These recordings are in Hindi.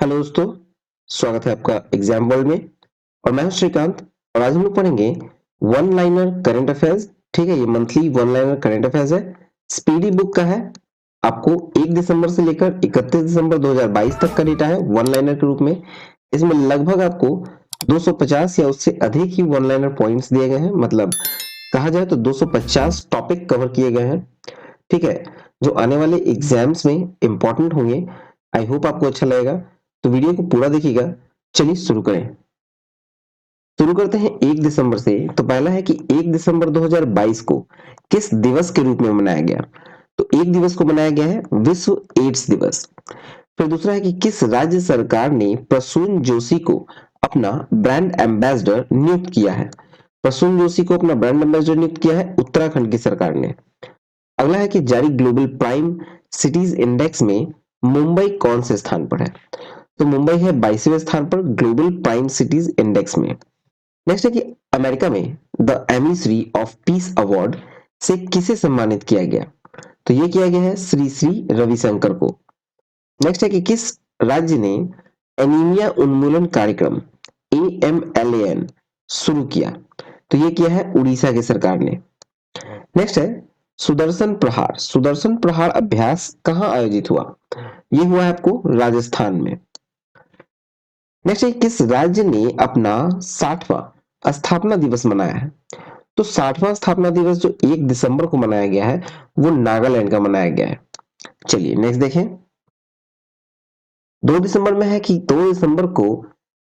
हेलो दोस्तों, स्वागत है आपका एग्जाम वर्ल्ड में। और मैं हूं श्रीकांत। और आज हम लोग पढ़ेंगे वन लाइनर करंट अफेयर्स। ठीक है, ये monthly one liner current affairs है, स्पीडी बुक का है। आपको 1 दिसंबर से लेकर 31 दिसंबर 2022 तक का डेटा है वन लाइनर के रूप में। इसमें लगभग आपको 250 या उससे अधिक ही वन लाइनर पॉइंट्स दिए गए हैं, मतलब कहा जाए तो 250 टॉपिक कवर किए गए हैं। ठीक है, जो आने वाले एग्जाम्स में इंपॉर्टेंट होंगे। आई होप आपको अच्छा लगेगा, तो वीडियो को पूरा देखिएगा। चलिए शुरू करें। शुरू करते हैं 1 दिसंबर से। तो पहला है कि 1 दिसंबर 2022 को किस दिवस के रूप में मनाया गया। तो एक दिवस को मनाया गया है विश्व एड्स दिवस। फिर दूसरा है कि किस राज्य सरकार ने प्रसून जोशी को अपना ब्रांड एम्बेसडर नियुक्त किया है। प्रसून जोशी को अपना ब्रांड एम्बेसडर नियुक्त किया है उत्तराखंड की सरकार ने। अगला है कि जारी ग्लोबल प्राइम सिटीज इंडेक्स में मुंबई कौन से स्थान पर है। तो मुंबई है 22वें स्थान पर ग्लोबल प्राइम सिटीज इंडेक्स में। नेक्स्ट है कि अमेरिका में the emissary of peace award से किसे सम्मानित किया गया। तो ये किया गया है श्री श्री रविशंकर को। नेक्स्ट है कि किस राज्य ने एनीमिया उन्मूलन कार्यक्रम AMLAN शुरू किया। तो ये किया है उड़ीसा की सरकार ने। नेक्स्ट है सुदर्शन प्रहार अभ्यास कहाँ आयोजित हुआ। ये हुआ है आपको राजस्थान में। नेक्स्ट है किस राज्य ने अपना 60वां स्थापना दिवस मनाया है। तो 60वां स्थापना दिवस जो 1 दिसंबर को मनाया गया है वो नागालैंड का मनाया गया है। चलिए नेक्स्ट देखें। 2 दिसंबर में है कि 2 दिसंबर को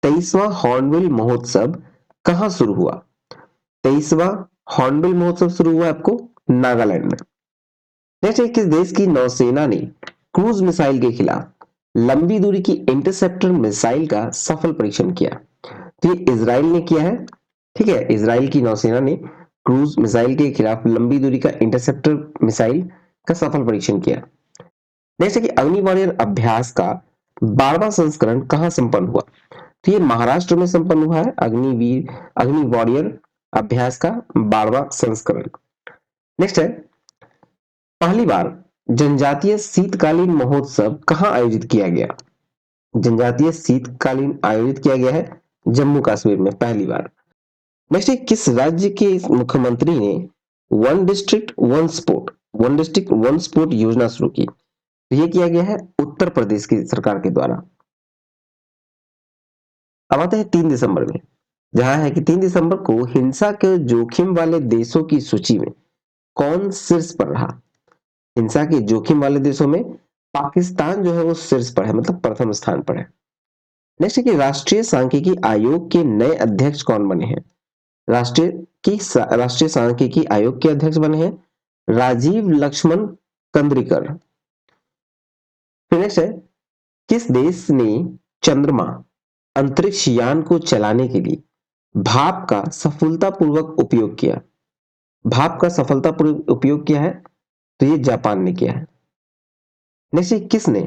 23वां हॉर्नबिल महोत्सव कहाँ शुरू हुआ। 23वां हॉर्नबिल महोत्सव शुरू हुआ आपको नागालैंड में। नेक्स्ट है किस देश की नौसेना ने क्रूज मिसाइल के खिलाफ लंबी दूरी की इंटरसेप्टर मिसाइल का सफल परीक्षण किया। तो ये इजराइल ने किया है। ठीक है, इजराइल की नौसेना ने क्रूज मिसाइल के खिलाफ लंबी दूरी का इंटरसेप्टर मिसाइल का सफल परीक्षण किया। नेक्स्ट है कि अग्नि वॉरियर अभ्यास का 12वां संस्करण कहाँ संपन्न हुआ। तो ये महाराष्ट्र में संपन्न हुआ है अग्नि वॉरियर अभ्यास का 12वां संस्करण। नेक्स्ट है पहली बार जनजातीय शीतकालीन महोत्सव कहाँ आयोजित किया गया। जनजातीय शीतकालीन आयोजित किया गया है जम्मू कश्मीर में पहली बार। नेक्स्ट है किस राज्य के मुख्यमंत्री ने वन डिस्ट्रिक्ट वन स्पोर्ट योजना शुरू की। तो ये किया गया है उत्तर प्रदेश की सरकार के द्वारा। अब आते हैं 3 दिसंबर में, जहां है कि 3 दिसंबर को हिंसा के जोखिम वाले देशों की सूची में कौन शीर्ष पर रहा। हिंसा के जोखिम वाले देशों में पाकिस्तान जो है वो शीर्ष पर है, मतलब प्रथम स्थान पर है। नेक्स्ट है कि राष्ट्रीय सांख्यिकी आयोग के नए अध्यक्ष कौन बने हैं। राष्ट्रीय सांख्यिकी आयोग के अध्यक्ष बने हैं राजीव लक्ष्मण कंद्रिकर। फिर नेक्स्ट है किस देश ने चंद्रमा अंतरिक्ष यान को चलाने के लिए भाप का सफलतापूर्वक उपयोग किया। भाप का सफलतापूर्वक उपयोग किया है, तो ये जापान ने किया है। नेक्स्ट है किसने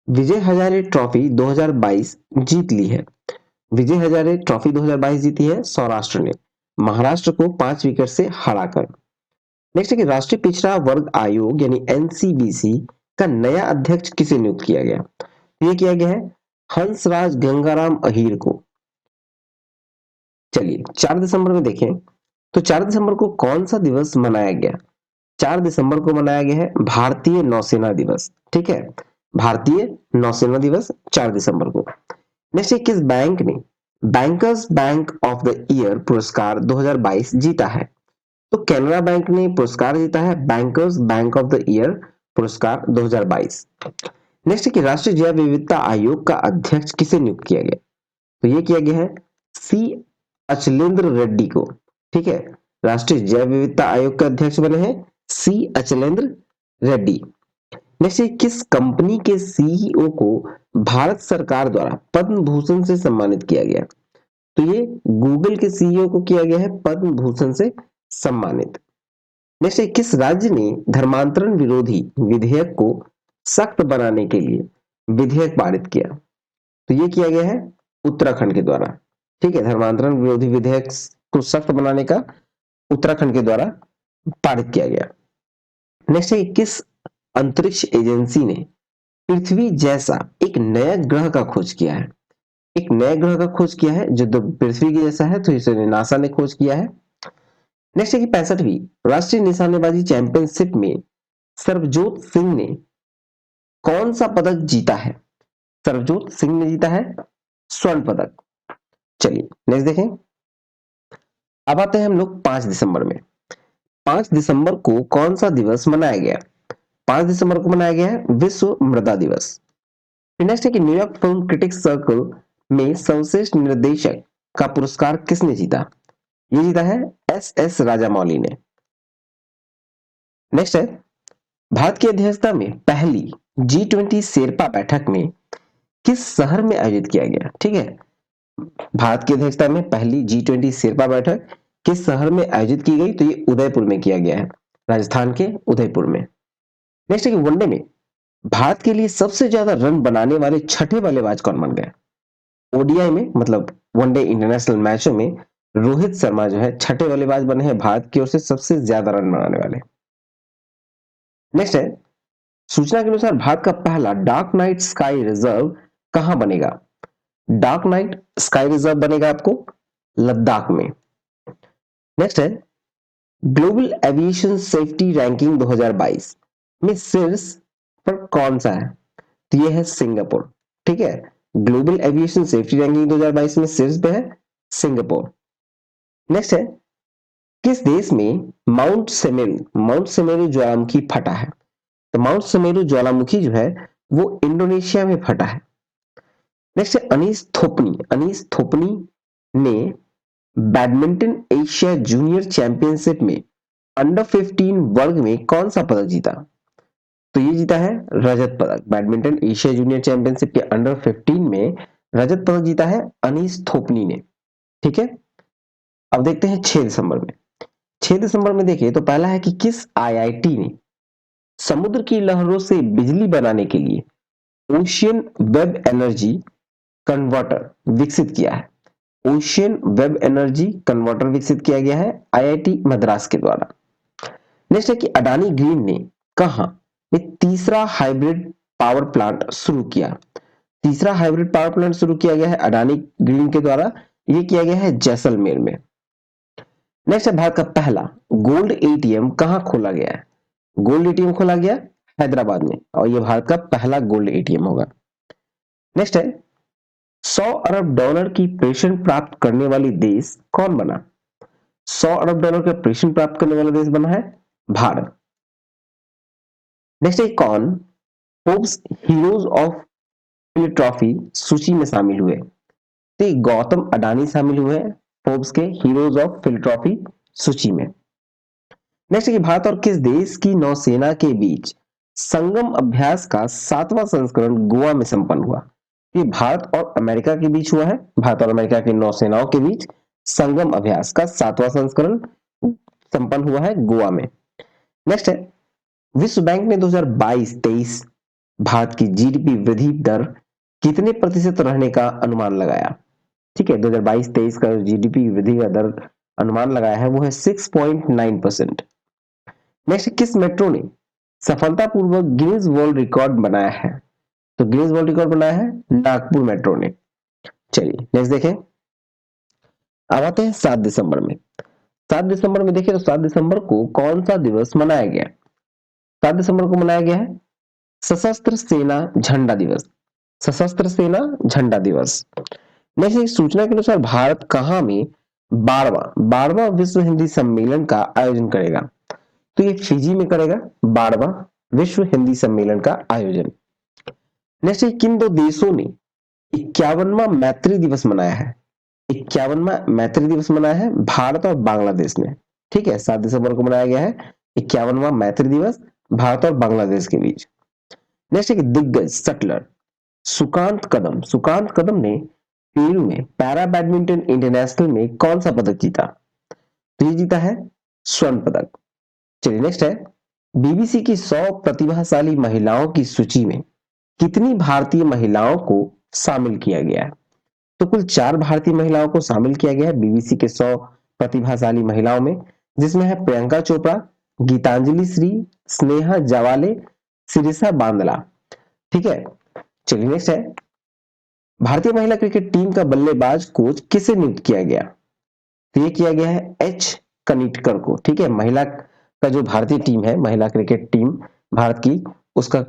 विजय हजारे ट्रॉफी 2022 जीत ली है। विजय हजारे ट्रॉफी 2022 जीती है सौराष्ट्र ने, महाराष्ट्र को 5 विकेट से हराकर। नेक्स्ट है कि राष्ट्रीय पिछड़ा वर्ग आयोग यानी NCBC का नया अध्यक्ष किसे नियुक्त किया गया। ये किया गया है हंसराज गंगाराम अहीर को। चलिए 4 दिसंबर में देखें, तो 4 दिसंबर को कौन सा दिवस मनाया गया। 4 दिसंबर को मनाया गया है भारतीय नौसेना दिवस। ठीक है, भारतीय नौसेना दिवस 4 दिसंबर को। नेक्स्ट है किस बैंक ने bankers bank of the year पुरस्कार 2022 जीता है। तो कैनरा बैंक ने पुरस्कार जीता है bankers bank of the year पुरस्कार 2022। नेक्स्ट है कि राष्ट्रीय जैव विविधता आयोग का अध्यक्ष किसे नियुक्त किया गया। तो ये किया गया है सी अचलेंद्र रेड्डी को। ठीक है, राष्ट्रीय जैव विविधता आयोग के अध्यक्ष बने हैं सी अचलेंद्र रेड्डी। नेक्स्ट है किस कंपनी के CEO को भारत सरकार द्वारा पद्म भूषण से सम्मानित किया गया। तो ये गूगल के CEO को किया गया है पद्म भूषण से सम्मानित। नेक्स्ट है किस राज्य ने धर्मांतरण विरोधी विधेयक को सख्त बनाने के लिए विधेयक पारित किया। तो ये किया गया है उत्तराखंड के द्वारा। ठीक है, धर्मांतरण विरोधी विधेयक को सख्त बनाने का उत्तराखंड के द्वारा पारित किया गया। नेक्स्ट है किस अंतरिक्ष एजेंसी ने पृथ्वी जैसा एक नया ग्रह का खोज किया है। एक नए ग्रह का खोज किया है जो पृथ्वी के जैसा है, तो इसे नासा ने खोज किया है। नेक्स्ट है कि 65वीं राष्ट्रीय निशानेबाजी चैंपियनशिप में सरबजोत सिंह ने कौन सा पदक जीता है? सरबजोत सिंह ने जीता है स्वर्ण पदक। चलिए नेक्स्ट देखें। अब आते हैं हम लोग 5 दिसंबर में। 5 दिसंबर को कौन सा दिवस मनाया गया? 5 दिसंबर को मनाया गया है विश्व मृदा दिवस। फिर नेक्स्ट है कि न्यूयॉर्क फिल्म क्रिटिक्स सर्कल में सर्वश्रेष्ठ निर्देशक का पुरस्कार किसने जीता? ये जीता है एस राजामौली ने। नेक्स्ट है भारत की अध्यक्षता में पहली G20 शेरपा बैठक में किस शहर में आयोजित किया गया? ठीक है, भारत की अध्यक्षता में पहली G20 शेरपा बैठक किस शहर में आयोजित की गई? तो ये उदयपुर में किया गया है, राजस्थान के उदयपुर में। नेक्स्ट है कि वनडे में भारत के लिए सबसे ज्यादा रन बनाने वाले छठे बल्लेबाज कौन बन गए? ओडीआई में मतलब वनडे इंटरनेशनल मैचों में रोहित शर्मा जो है छठे बल्लेबाज बने हैं भारत की ओर से सबसे ज्यादा रन बनाने वाले। नेक्स्ट है सूचना के अनुसार भारत का पहला डार्क नाइट स्काई रिजर्व कहां बनेगा? डार्क नाइट स्काई रिजर्व बनेगा आपको लद्दाख में। नेक्स्ट है ग्लोबल एविएशन सेफ्टी रैंकिंग 2022 में शीर्ष पर कौन सा है? तो ये है सिंगापुर। ठीक है, ग्लोबल एविएशन सेफ्टी रैंकिंग 2022 में शीर्ष पे है सिंगापुर। नेक्स्ट है किस देश में माउंट सेमेरू ज्वालामुखी फटा है? तो माउंट सेमेरू ज्वालामुखी जो है वो इंडोनेशिया में फटा है। नेक्स्ट है अनीस थोपनी ने बैडमिंटन एशिया जूनियर चैंपियनशिप में अंडर 15 वर्ग में कौन सा पदक जीता? तो ये जीता है रजत पदक। बैडमिंटन एशिया जूनियर चैंपियनशिप के अंडर 15 में रजत पदक जीता है अनीस थोपनी ने। ठीक है, अब देखते हैं 6 दिसंबर में। 6 दिसंबर में देखिए तो पहला है कि किस आईआईटी ने समुद्र की लहरों से बिजली बनाने के लिए ओशियन वेब एनर्जी कन्वर्टर विकसित किया है? ओशियन वेब एनर्जी कन्वर्टर विकसित किया गया है आईआईटी मद्रास के द्वारा। नेक्स्ट है कि अडानी ग्रीन ने कहा में तीसरा हाइब्रिड पावर प्लांट शुरू किया? तीसरा हाइब्रिड पावर प्लांट शुरू किया गया है अडानी ग्रीन के द्वारा, यह किया गया है जैसलमेर में। नेक्स्ट है भारत का पहला गोल्ड एटीएम कहां खोला गया है? गोल्ड एटीएम खोला गया हैदराबाद में और यह भारत का पहला गोल्ड एटीएम होगा। नेक्स्ट है 100 अरब डॉलर की पेंशन प्राप्त करने वाली देश कौन बना? 100 अरब डॉलर का पेंशन प्राप्त करने वाला देश बना है भारत। नेक्स्ट है कौन फोर्ब्स हीरोज ऑफ फिलट्रॉफी सूची में शामिल हुए? तो गौतम अडानी शामिल हुए फोर्ब्स के हीरोज ऑफ फिलट्रॉफी सूची में। नेक्स्ट है कि भारत और किस देश की नौसेना के बीच संगम अभ्यास का 7वां संस्करण गोवा में संपन्न हुआ? ये भारत और अमेरिका के बीच हुआ है, भारत और अमेरिका की नौसेनाओं के बीच संगम अभ्यास का 7वां संस्करण संपन्न हुआ है गोवा में। नेक्स्ट है विश्व बैंक ने 2022-23 भारत की जीडीपी वृद्धि दर कितने प्रतिशत रहने का अनुमान लगाया? ठीक है, 2022-23 का जीडीपी वृद्धि का दर अनुमान लगाया है वो है 6.9%। नेक्स्ट किस मेट्रो ने सफलतापूर्वक गिनीज वर्ल्ड रिकॉर्ड बनाया है? तो गिनीज वर्ल्ड रिकॉर्ड बनाया है नागपुर मेट्रो ने। चलिए नेक्स्ट देखें। अब आते हैं 7 दिसंबर में। 7 दिसंबर में देखिए तो 7 दिसंबर को कौन सा दिवस मनाया गया? 7 दिसंबर को मनाया गया है सशस्त्र सेना झंडा दिवस। सशस्त्र सेना झंडा दिवस। नेक्स्ट सूचना के अनुसार भारत कहां में 12वां विश्व हिंदी सम्मेलन का आयोजन करेगा? तो ये फिजी में करेगा 12वां विश्व हिंदी सम्मेलन का आयोजन। नेक्स्ट किन दो देशों ने 51वां मैत्री दिवस मनाया है? 51वां मैत्री दिवस मनाया है भारत और बांग्लादेश ने। ठीक है, 7 दिसंबर को मनाया गया है 51वां मैत्री दिवस भारत और बांग्लादेश के बीच। नेक्स्ट है कि दिग्गज शटलर सुकांत कदम ने पेरू में पैरा बैडमिंटन इंटरनेशनल में कौन सा पदक जीता? तो ये जीता है स्वर्ण पदक। चलिए नेक्स्ट है बीबीसी की 100 प्रतिभाशाली महिलाओं की सूची में कितनी भारतीय महिलाओं को शामिल किया गया है? तो कुल 4 भारतीय महिलाओं को शामिल किया गया है बीबीसी के 100 प्रतिभाशाली महिलाओं में, जिसमें है प्रियंका चोपड़ा, गीतांजलि श्री, स्नेहा जावाले, सिरिसा बांदला। ठीक है, चलिए नेक्स्ट है, भारतीय महिला क्रिकेट टीम का बल्लेबाज कोच किसे नियुक्त किया गया? तो ये किया गया है एच कनिटकर को। ठीक है, महिला का जो भारतीय टीम है, महिला क्रिकेट टीम भारत की, उसका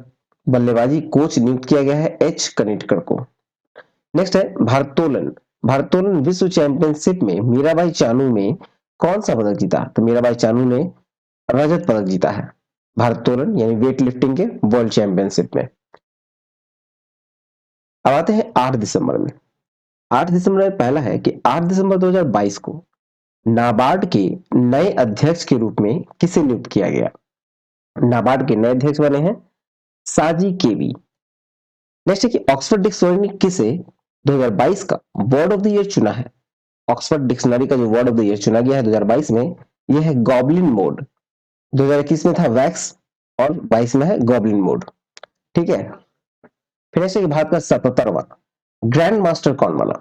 बल्लेबाजी कोच नियुक्त किया गया है एच कनिटकर को। नेक्स्ट है भारोत्तोलन। भारोत्तोलन विश्व चैंपियनशिप में मीराबाई चानू ने कौन सा पदक जीता? तो मीराबाई चानू ने रजत पदक जीता है भारोत्तोलन यानी वेट लिफ्टिंग के वर्ल्ड चैंपियनशिप में। अब आते हैं 8 दिसंबर में। 8 दिसंबर में पहला है कि 8 दिसंबर 2022 को नाबार्ड के नए अध्यक्ष के रूप में किसे नियुक्त किया गया? नाबार्ड के नए अध्यक्ष बने हैं साजी केवी। नेक्स्ट है कि ऑक्सफोर्ड डिक्शनरी ने किसे 2022 का वर्ड ऑफ द ईयर चुना है? ऑक्सफोर्ड डिक्शनरी का जो वर्ड ऑफ द ईयर चुना गया है 2022 में, यह है गॉबलिन मोड। 2021 में था वैक्स और 22 में है गॉबलिन मोड। ठीक है, फिर ऐसे कि भारत का 77वां ग्रैंड मास्टर कौन बना?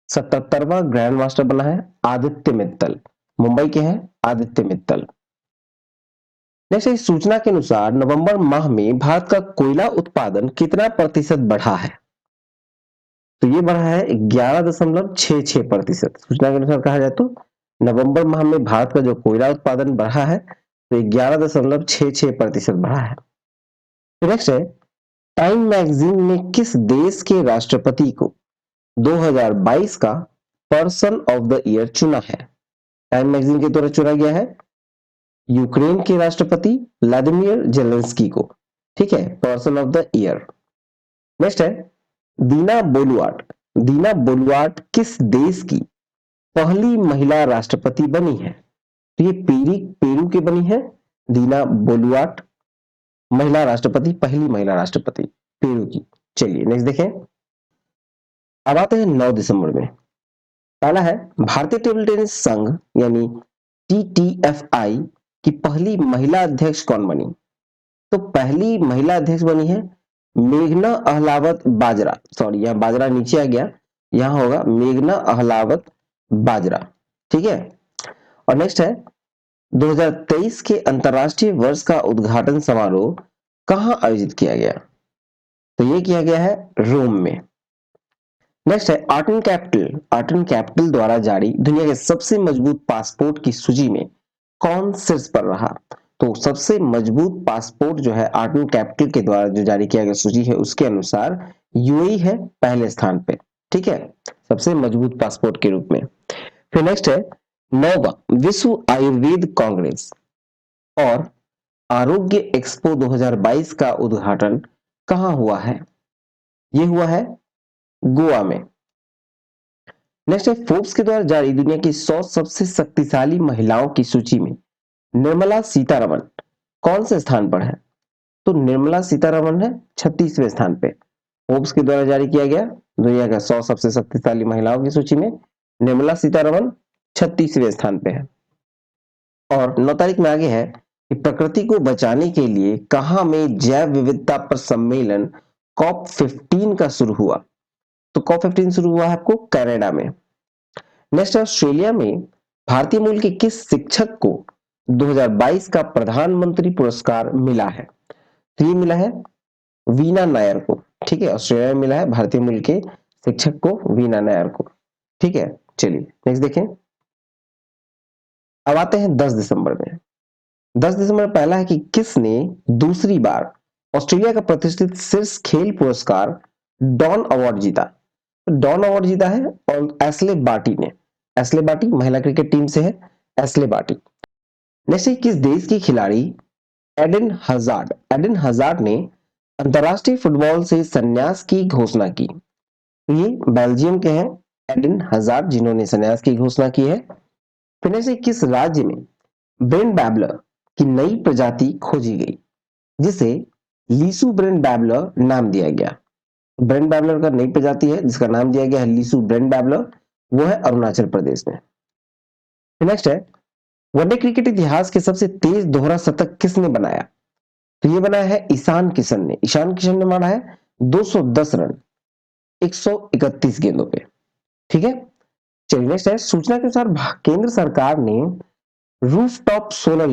77वां ग्रैंड मास्टर बना है आदित्य मित्तल, मुंबई के हैं आदित्य मित्तल। नेक्स्ट इस सूचना के अनुसार नवंबर माह में भारत का कोयला उत्पादन कितना प्रतिशत बढ़ा है? तो ये बढ़ा है 11.66%। सूचना के अनुसार कहा जाए तो नवंबर माह में भारत का जो कोयला उत्पादन बढ़ा है तो 11.66% बढ़ा है। नेक्स्ट है, टाइम मैगजीन ने किस देश के राष्ट्रपति को 2022 का पर्सन ऑफ द ईयर चुना है? टाइम मैगजीन के द्वारा चुना गया है यूक्रेन के राष्ट्रपति व्लादिमीर जेलेंस्की को। ठीक है, person of the year. Next है, दीना बोलुआर्ट। दीना बोलुआर्ट किस देश की पहली महिला राष्ट्रपति बनी है? तो ये पेरू की बनी है दीना बोलुआर्ट, महिला राष्ट्रपति, पहली महिला राष्ट्रपति पेरू की। चलिए नेक्स्ट देखें। अब आते हैं 9 दिसंबर में। पहला है भारतीय टेबल टेनिस संघ यानी TTFI की पहली महिला अध्यक्ष कौन बनी? तो पहली महिला अध्यक्ष बनी है मेघना अहलावत बाजरा। सॉरी, यहां बाजरा नीचे आ गया, यहां होगा मेघना अहलावत बाजरा। ठीक है, और नेक्स्ट है 2023 के अंतरराष्ट्रीय वर्ष का उद्घाटन समारोह कहां आयोजित किया गया? तो ये किया गया है रोम में। नेक्स्ट है art and capital. Art and capital द्वारा जारी दुनिया के सबसे मजबूत पासपोर्ट की सूची में कौन शीर्ष पर रहा? तो सबसे मजबूत पासपोर्ट जो है आर्ट एंड कैपिटल के द्वारा जो जारी किया गया सूची है उसके अनुसार यूएई है पहले स्थान पे। ठीक है, सबसे मजबूत पासपोर्ट के रूप में। फिर नेक्स्ट है 9वां विश्व आयुर्वेद कांग्रेस और आरोग्य एक्सपो 2022 का उद्घाटन कहां हुआ है? ये हुआ है गोवा में। नेक्स्ट है फोर्ब्स के द्वारा जारी दुनिया की 100 सबसे शक्तिशाली महिलाओं की सूची में निर्मला सीतारमण कौन से स्थान पर है? तो निर्मला सीतारमण है 36वें स्थान पे। फोर्ब्स के द्वारा जारी किया गया दुनिया का 100 सबसे शक्तिशाली महिलाओं की सूची में निर्मला सीतारमण 36वें स्थान पे है। और 9 तारीख में आगे है कि प्रकृति को बचाने के लिए कहां में जैव विविधता पर सम्मेलन COP15 का शुरू हुआ? तो COP15 शुरू हुआ है आपको कनाडा में। नेक्स्ट ऑस्ट्रेलिया में भारतीय मूल के किस शिक्षक को 2022 का प्रधानमंत्री पुरस्कार मिला है? तो ये मिला है वीना नायर को। ठीक है, ऑस्ट्रेलिया में मिला है भारतीय मूल के शिक्षक को वीना नायर को। ठीक है, चलिए नेक्स्ट देखें। अब आते हैं 10 दिसंबर में। 10 दिसंबर पहला है कि किसने दूसरी बार ऑस्ट्रेलिया का प्रतिष्ठित शीर्ष खेल पुरस्कार डॉन अवार्ड जीता? डॉन अवार्ड जीता है और एस्ले बार्टी ने। एस्ले बार्टी महिला क्रिकेट टीम से है, एस्ले बार्टी। नेक्स्ट किस देश की खिलाड़ी एडन हजार्ड। एडन हजार्ड ने अंतरराष्ट्रीय फुटबॉल से संन्यास की घोषणा की? ये बेल्जियम के हैं एडन हजार्ड जिन्होंने संन्यास की घोषणा की है। फिर से किस राज्य में ब्रेन बैबलर की नई प्रजाति खोजी गई जिसे लीसू ब्रेन बैबलर नाम दिया गया? ब्रेन बैबलर का नई प्रजाति है जिसका नाम दिया गया है लीसू ब्रेन बैबलर, वो है अरुणाचल प्रदेश में। नेक्स्ट है वनडे क्रिकेट इतिहास के सबसे तेज दोहरा शतक किसने बनाया? तो ये बनाया है ईशान किशन ने। ईशान किशन ने मारा है 210 रन 131 गेंदों पे। ठीक है, चलिए नेक्स्ट है सूचना के अनुसार केंद्र सरकार ने रूफटॉप सोलर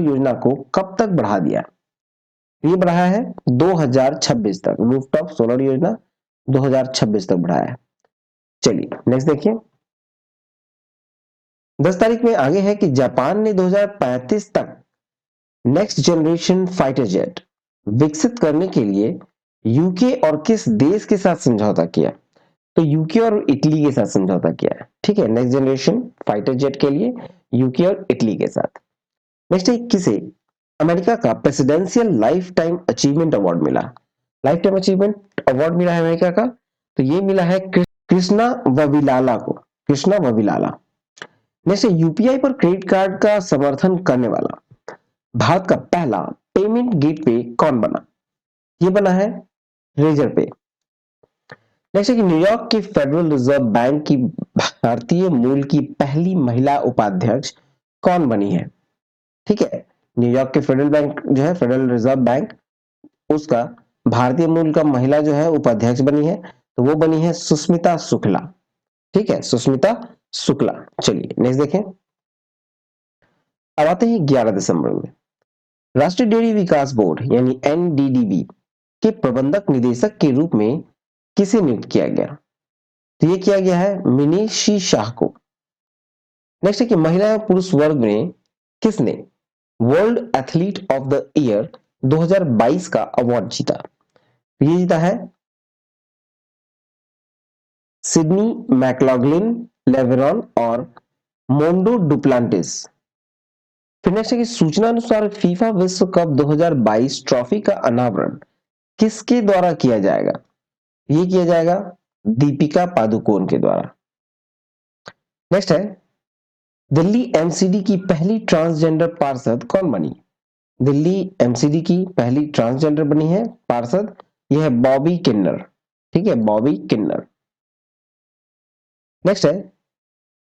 योजना को कब तक बढ़ा दिया? ये बढ़ाया है 2026 तक, रूफटॉप सोलर योजना 2026 तक बढ़ाया है। चलिए नेक्स्ट देखिए, 10 तारीख में आगे है कि जापान ने 2035 तक नेक्स्ट जनरेशन फाइटर जेट विकसित करने के लिए यूके और किस देश के साथ समझौता किया? तो यूके और इटली के साथ समझौता किया है। ठीक है, नेक्स्ट जनरेशन फाइटर जेट के लिए यूके और इटली के साथ। नेक्स्ट है, किसे अमेरिका का presidential life time achievement award मिला? लाइफ टाइम अचीवमेंट अवार्ड मिला है अमेरिका का, तो ये मिला है कृष्णा वविलाला को, कृष्णा वविलाला। नेक्स्ट है, यूपीआई पर क्रेडिट कार्ड का समर्थन करने वाला भारत का पहला पेमेंट गेटवे कौन बना? ये बना है रेजर पे। नेक्स्ट है कि न्यूयॉर्क की फेडरल रिजर्व बैंक की भारतीय मूल की पहली महिला उपाध्यक्ष कौन बनी है? ठीक है, न्यूयॉर्क के फेडरल बैंक जो है, फेडरल रिजर्व बैंक, उसका भारतीय मूल का महिला जो है उपाध्यक्ष बनी है, तो वो बनी है सुष्मिता शुक्ला। ठीक है, सुष्मिता शुक्ला। चलिए नेक्स्ट देखें, अब आते हैं 11 दिसंबर में। राष्ट्रीय डेयरी विकास बोर्ड यानी एनडीडीबी के प्रबंधक निदेशक के रूप में किसे नियुक्त किया गया? तो ये किया गया है मिनीशी शाह को। नेक्स्ट है कि महिला एवं पुरुष वर्ग में किसने world athlete of the year 2022 का अवार्ड जीता? ये जीता है सिडनी मैकलॉगलिन, लेवेरॉन और मोंडो डुप्लांटिस। फिर नेक्स्ट है कि सूचना अनुसार फीफा विश्व कप 2022 ट्रॉफी का अनावरण किसके द्वारा किया जाएगा? ये किया जाएगा दीपिका पादुकोण के द्वारा। नेक्स्ट है, दिल्ली एमसीडी की पहली ट्रांसजेंडर पार्षद कौन बनी? दिल्ली एमसीडी की पहली ट्रांसजेंडर बनी है पार्षद, यह है बॉबी किन्नर। ठीक है, बॉबी किन्नर। नेक्स्ट है,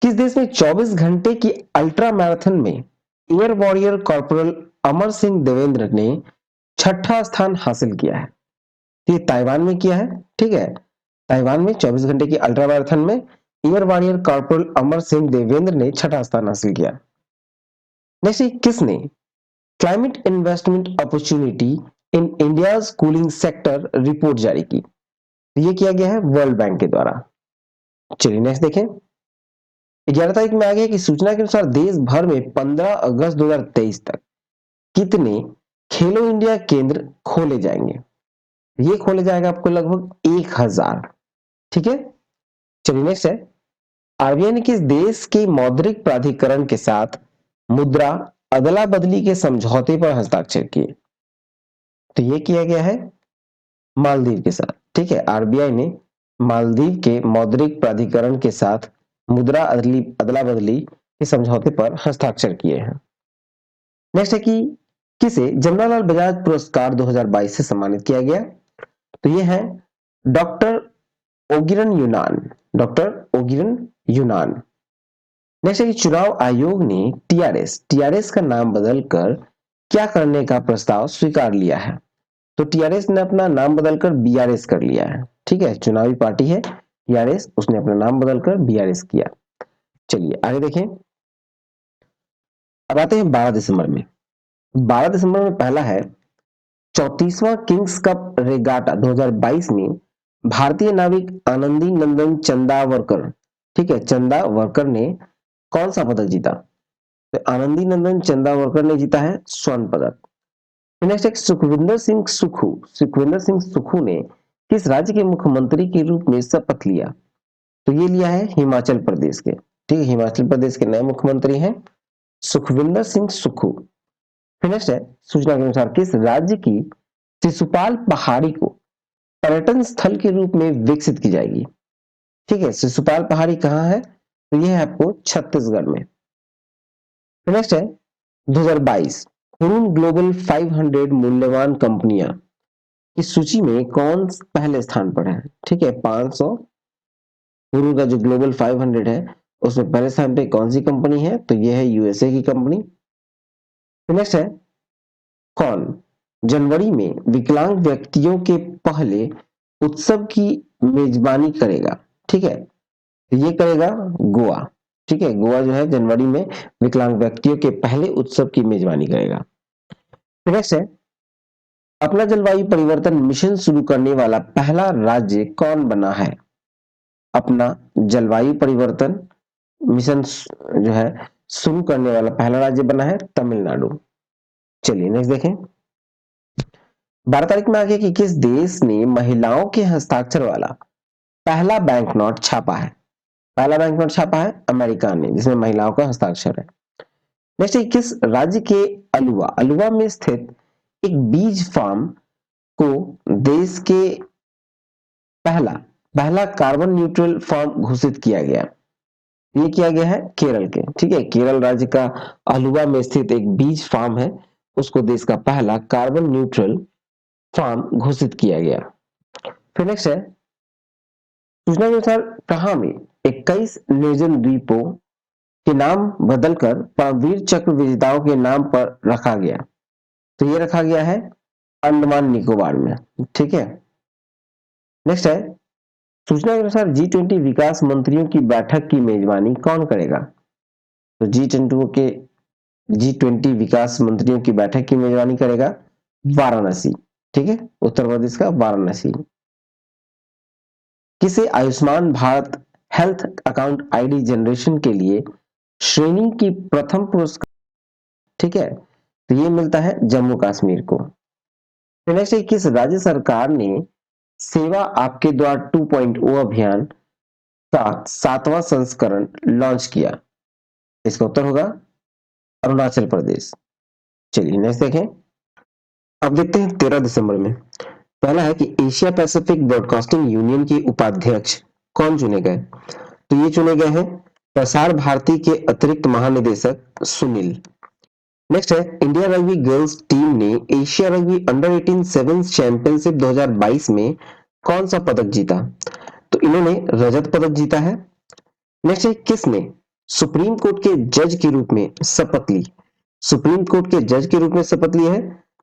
किस देश में 24 घंटे की अल्ट्रा मैराथन में air warrior corporal Amar Singh Devendra ने छठा स्थान हासिल किया है? ये ताइवान में किया है। ठीक है, ताइवान में 24 घंटे की अल्ट्रा मैराथन में air warrior corporal Amar Singh Devendra ने छठा स्थान हासिल किया। नेक्स्ट, किसने climate investment opportunity in India cooling sector report जारी की? ये किया गया है वर्ल्ड बैंक के द्वारा। चलिए नेक्स्ट देखें, 11 तारीख में आ गया कि सूचना के अनुसार देश भर में 15 अगस्त 2023 तक कितने खेलो इंडिया केंद्र खोले जाएंगे? ये खोले जाएगा आपको लगभग 1000। ठीक है, चलिए नेक्स्ट है, आरबीआई ने किस देश के मौद्रिक प्राधिकरण के साथ मुद्रा अदला बदली के समझौते पर हस्ताक्षर किए? तो ये किया गया है मालदीव के साथ। ठीक है, आरबीआई ने मालदीव के मौद्रिक प्राधिकरण के साथ मुद्रा अदला बदली के समझौते पर हस्ताक्षर किए हैं। नेक्स्ट है कि किसे जमनालाल बजाज पुरस्कार 2022 से सम्मानित किया गया? तो ये है डॉक्टर ओगिरन यूनान, डॉक्टर ओगिरन यूनान। नेक्स्ट है कि चुनाव आयोग ने टीआरएस का नाम बदलकर क्या करने का प्रस्ताव स्वीकार लिया है? तो टीआरएस ने अपना नाम बदलकर बीआरएस कर लिया है। ठीक है, चुनावी पार्टी है टीआरएस, उसने अपना नाम बदलकर बीआरएस किया। चलिए आगे देखें, अब आते हैं 12 दिसंबर में। 12 दिसंबर में पहला है 34वां किंग्स कप रेगाटा 2022 में भारतीय नाविक आनंदी नंदन चंदावरकर, ठीक है, चंदावरकर ने कौन सा पदक जीता? तो आनंदी नंदन चंदावरकर ने जीता है स्वर्ण पदक। नेक्स्ट एक सुखविंदर सिंह सुखू ने किस राज्य के मुख्यमंत्री के रूप में शपथ लिया? तो ये लिया है हिमाचल प्रदेश के। ठीक है, हिमाचल प्रदेश के नए मुख्यमंत्री हैं सुखविंदर सिंह सुखू। नेक्स्ट है, सूचना के अनुसार किस राज्य की शिशुपाल पहाड़ी को पर्यटन स्थल के रूप में विकसित की जाएगी? ठीक है, शिशुपाल पहाड़ी कहाँ है? तो यह है आपको छत्तीसगढ़ में। नेक्स्ट है 2022 हुरून ग्लोबल 500 मूल्यवान कंपनियां की सूची में कौन पहले स्थान पर है? ठीक है, 500 हुरून का जो ग्लोबल 500 है उसमें पहले स्थान पे कौन सी कंपनी है? तो यह है यूएसए की कंपनी। नेक्स्ट है, कौन जनवरी में विकलांग व्यक्तियों के पहले उत्सव की मेजबानी करेगा? ठीक है, तो ये करेगा गोवा। ठीक है, गोवा जो है जनवरी में विकलांग व्यक्तियों के पहले उत्सव की मेजबानी करेगा। नेक्स्ट है, अपना जलवायु परिवर्तन मिशन शुरू करने वाला पहला राज्य कौन बना है? अपना जलवायु परिवर्तन मिशन जो है शुरू करने वाला पहला राज्य बना है तमिलनाडु। चलिए नेक्स्ट देखें। 12 तारीख में आगे कि किस देश ने महिलाओं के हस्ताक्षर वाला पहला बैंक नोट छापा है? पहला बैंक नोट छापा है अमेरिका ने, जिसमें महिलाओं का हस्ताक्षर है। नेक्स्ट, किस राज्य के अलुवा अलुवा में स्थित एक बीज फार्म को देश के पहला पहला कार्बन न्यूट्रल फार्म घोषित किया गया? ये किया गया है केरल के, ठीक है। केरल राज्य का अलुवा में स्थित एक बीज फार्म है, उसको देश का पहला कार्बन न्यूट्रल फार्म घोषित किया गया। फिर नेक्स्ट है, सूचना के अनुसार कहां में 21 निर्जन द्वीपों के नाम बदलकर परमवीर चक्र विजेताओं के नाम पर रखा गया? तो ये रखा गया है अंडमान निकोबार में, ठीक है। नेक्स्ट है, सूचना के अनुसार G20 विकास मंत्रियों की बैठक की मेजबानी कौन करेगा? तो G20 विकास मंत्रियों की बैठक की मेजबानी करेगा वाराणसी, ठीक है, उत्तर प्रदेश का वाराणसी। किसे Ayushman Bharat health account ID generation के लिए श्रेणी की प्रथम पुरस्कार, ठीक है, तो ये मिलता है जम्मू कश्मीर को। नेक्स्ट है, किस राज्य सरकार ने सेवा आपके द्वार 2.0 अभियान का 7वां संस्करण लॉन्च किया? इसका उत्तर होगा अरुणाचल प्रदेश। चलिए नेक्स्ट देखें। अब देखते हैं 13 दिसंबर में। पहला है कि एशिया पैसिफिक ब्रॉडकास्टिंग यूनियन के उपाध्यक्ष कौन चुने गए? तो ये चुने गए हैं प्रसार भारती के अतिरिक्त महानिदेशक सुनील। नेक्स्ट है, इंडिया रग्बी गर्ल्स टीम ने Asia rugby under 18 sevens championship 2022 में कौन सा पदक जीता? तो इन्होंने रजत पदक जीता है। नेक्स्ट है, किसने सुप्रीम कोर्ट के जज के रूप में शपथ ली? सुप्रीम कोर्ट के जज के रूप में शपथ ली है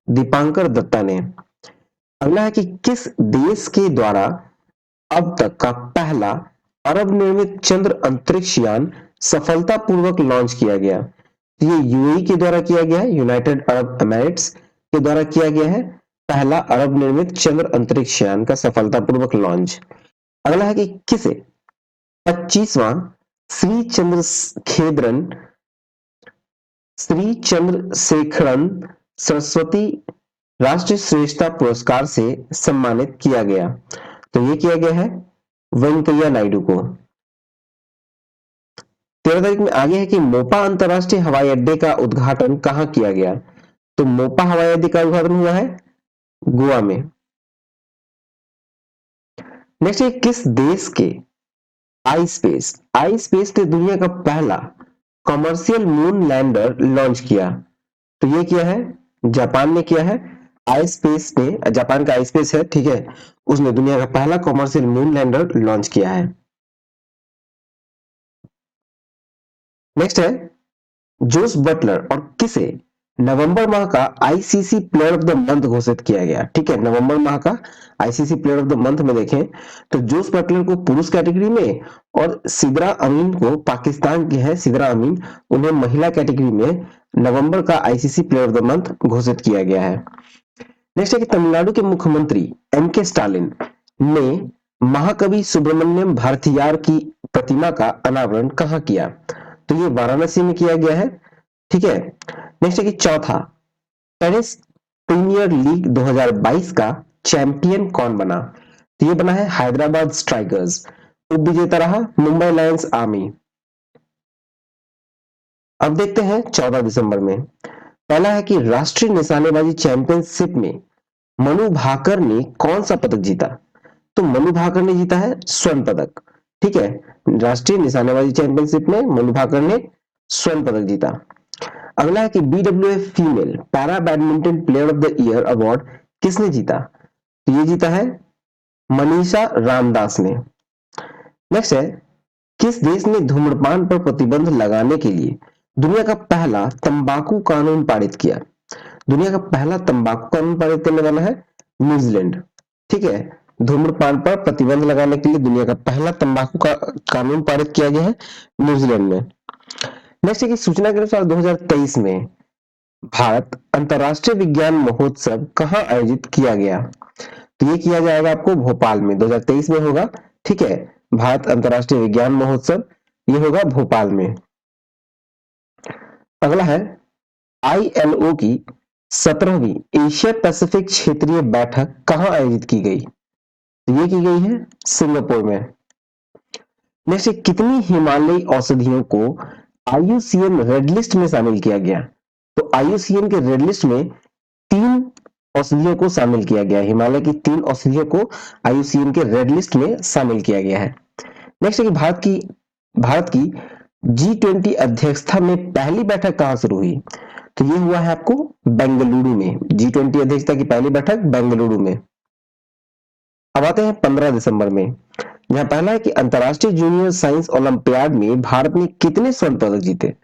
दीपांकर दत्ता ने। अगला है कि किस देश के द्वारा अब तक का पहला अरब निर्मित चंद्र अंतरिक्ष यान सफलतापूर्वक लॉन्च किया गया? तो ये यूएई के द्वारा किया गया है, यूनाइटेड अरब एमिरेट्स के द्वारा किया गया है पहला अरब निर्मित चंद्र अंतरिक्ष यान का सफलतापूर्वक लॉन्च। अगला है कि किसे 25वां श्री चंद्रशेखरन सरस्वती राष्ट्रीय श्रेष्ठता पुरस्कार से सम्मानित किया गया? तो ये किया गया है वेंकैया नायडू को। 13 तारीख में आगे है कि मोपा अंतरराष्ट्रीय हवाई अड्डे का उद्घाटन कहां किया गया? तो मोपा हवाई अड्डे का उद्घाटन हुआ है गोवा में। नेक्स्ट है, किस देश के आई स्पेस ने दुनिया का पहला कमर्शियल मून लैंडर लॉन्च किया? तो ये किया है जापान ने किया है। आई स्पेस ने, जापान का आई स्पेस है, ठीक है, उसने दुनिया का पहला कमर्शियल मून लैंडर लॉन्च किया है। नेक्स्ट है, जोस बटलर और किसे नवंबर माह का ICC player of the month घोषित किया गया? ठीक है, नवंबर माह का ICC player of the month में देखें तो जोस बटलर को पुरुष कैटेगरी में और सिद्रा अमीन को, पाकिस्तान के हैं सिद्रा अमीन, उन्हें महिला कैटेगरी में नवंबर का ICC player of the month घोषित किया गया है। नेक्स्ट है कि तमिलनाडु के मुख्यमंत्री एम के स्टालिन ने महाकवि सुब्रमण्यम भारतीयार की प्रतिमा का अनावरण कहां किया? तो ये वाराणसी में किया गया है, ठीक है। नेक्स्ट है कि चौथा, टेनिस प्रीमियर लीग 2022 का चैंपियन कौन बना? तो ये बना है हैदराबाद स्ट्राइकर्स। उप विजेता रहा मुंबई लायंस आर्मी। अब देखते हैं 14 दिसंबर में। पहला है कि राष्ट्रीय निशानेबाजी चैंपियनशिप में मनु भाकर ने कौन सा पदक जीता? तो मनु भाकर ने जीता है स्वर्ण पदक, ठीक है। राष्ट्रीय निशानेबाजी चैंपियनशिप में मनु भाकर ने स्वर्ण पदक जीता। अगला है कि BWF female para badminton player of the year award किसने जीता? तो ये जीता है मनीषा रामदास ने। नेक्स्ट है, किस देश ने धूम्रपान पर प्रतिबंध लगाने के लिए दुनिया का पहला तंबाकू कानून पारित किया? दुनिया का पहला तंबाकू कानून पारित करने वाला है न्यूजीलैंड, ठीक है। धूम्रपान पर प्रतिबंध लगाने के लिए दुनिया का पहला तंबाकू का कानून पारित किया गया है न्यूजीलैंड में। नेक्स्ट है कि सूचना के अनुसार 2023 में भारत अंतर्राष्ट्रीय विज्ञान महोत्सव कहाँ आयोजित किया गया? तो ये किया जाएगा आपको भोपाल में, 2023 में होगा। ठीक है, भारत अंतर्राष्ट्रीय विज्ञान महोत्सव ये होगा भोपाल में। अगला है ILO की 17वीं एशिया पैसिफिक क्षेत्रीय बैठक कहाँ आयोजित की गई? तो ये की गई है सिंगापुर में। नेक्स्ट, कितनी हिमालयी औषधियों को IUCN रेड लिस्ट में शामिल किया गया? तो IUCN के रेड लिस्ट में 3 औषधियों को शामिल किया गया है। हिमालय की 3 औषधियों को IUCN के रेड लिस्ट में शामिल किया गया है। नेक्स्ट है कि भारत की G20 अध्यक्षता में पहली बैठक कहां शुरू हुई? तो ये हुआ है आपको बेंगलुरु में। G20 अध्यक्षता की पहली बैठक बेंगलुरु में। अब आते हैं 15 दिसंबर में, जहां पहला है कि अंतर्राष्ट्रीय जूनियर साइंस ओलंपियाड में भारत ने कितने स्वर्ण पदक जीते?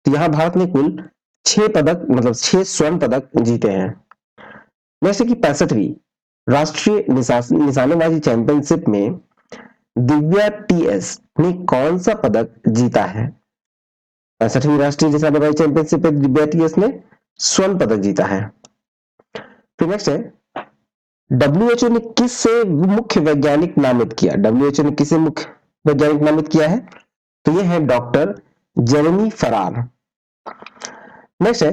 तो यहाँ भारत ने कुल 6 स्वर्ण पदक जीते हैं। नेक्स्ट है कि 65वीं राष्ट्रीय निशानेबाजी चैंपियनशिप में दिव्या TS ने कौन सा पदक जीता है? 65वीं राष्ट्रीय निशानेबाजी चैंपियनशिप में दिव्या TS ने स्वर्ण पदक जीता है। फिर नेक्स्ट है WHO ने किससे मुख्य वैज्ञानिक नामित किया? WHO ने किसे मुख्य वैज्ञानिक नामित किया है? तो ये है डॉक्टर जेरेमी फरार। नेक्स्ट है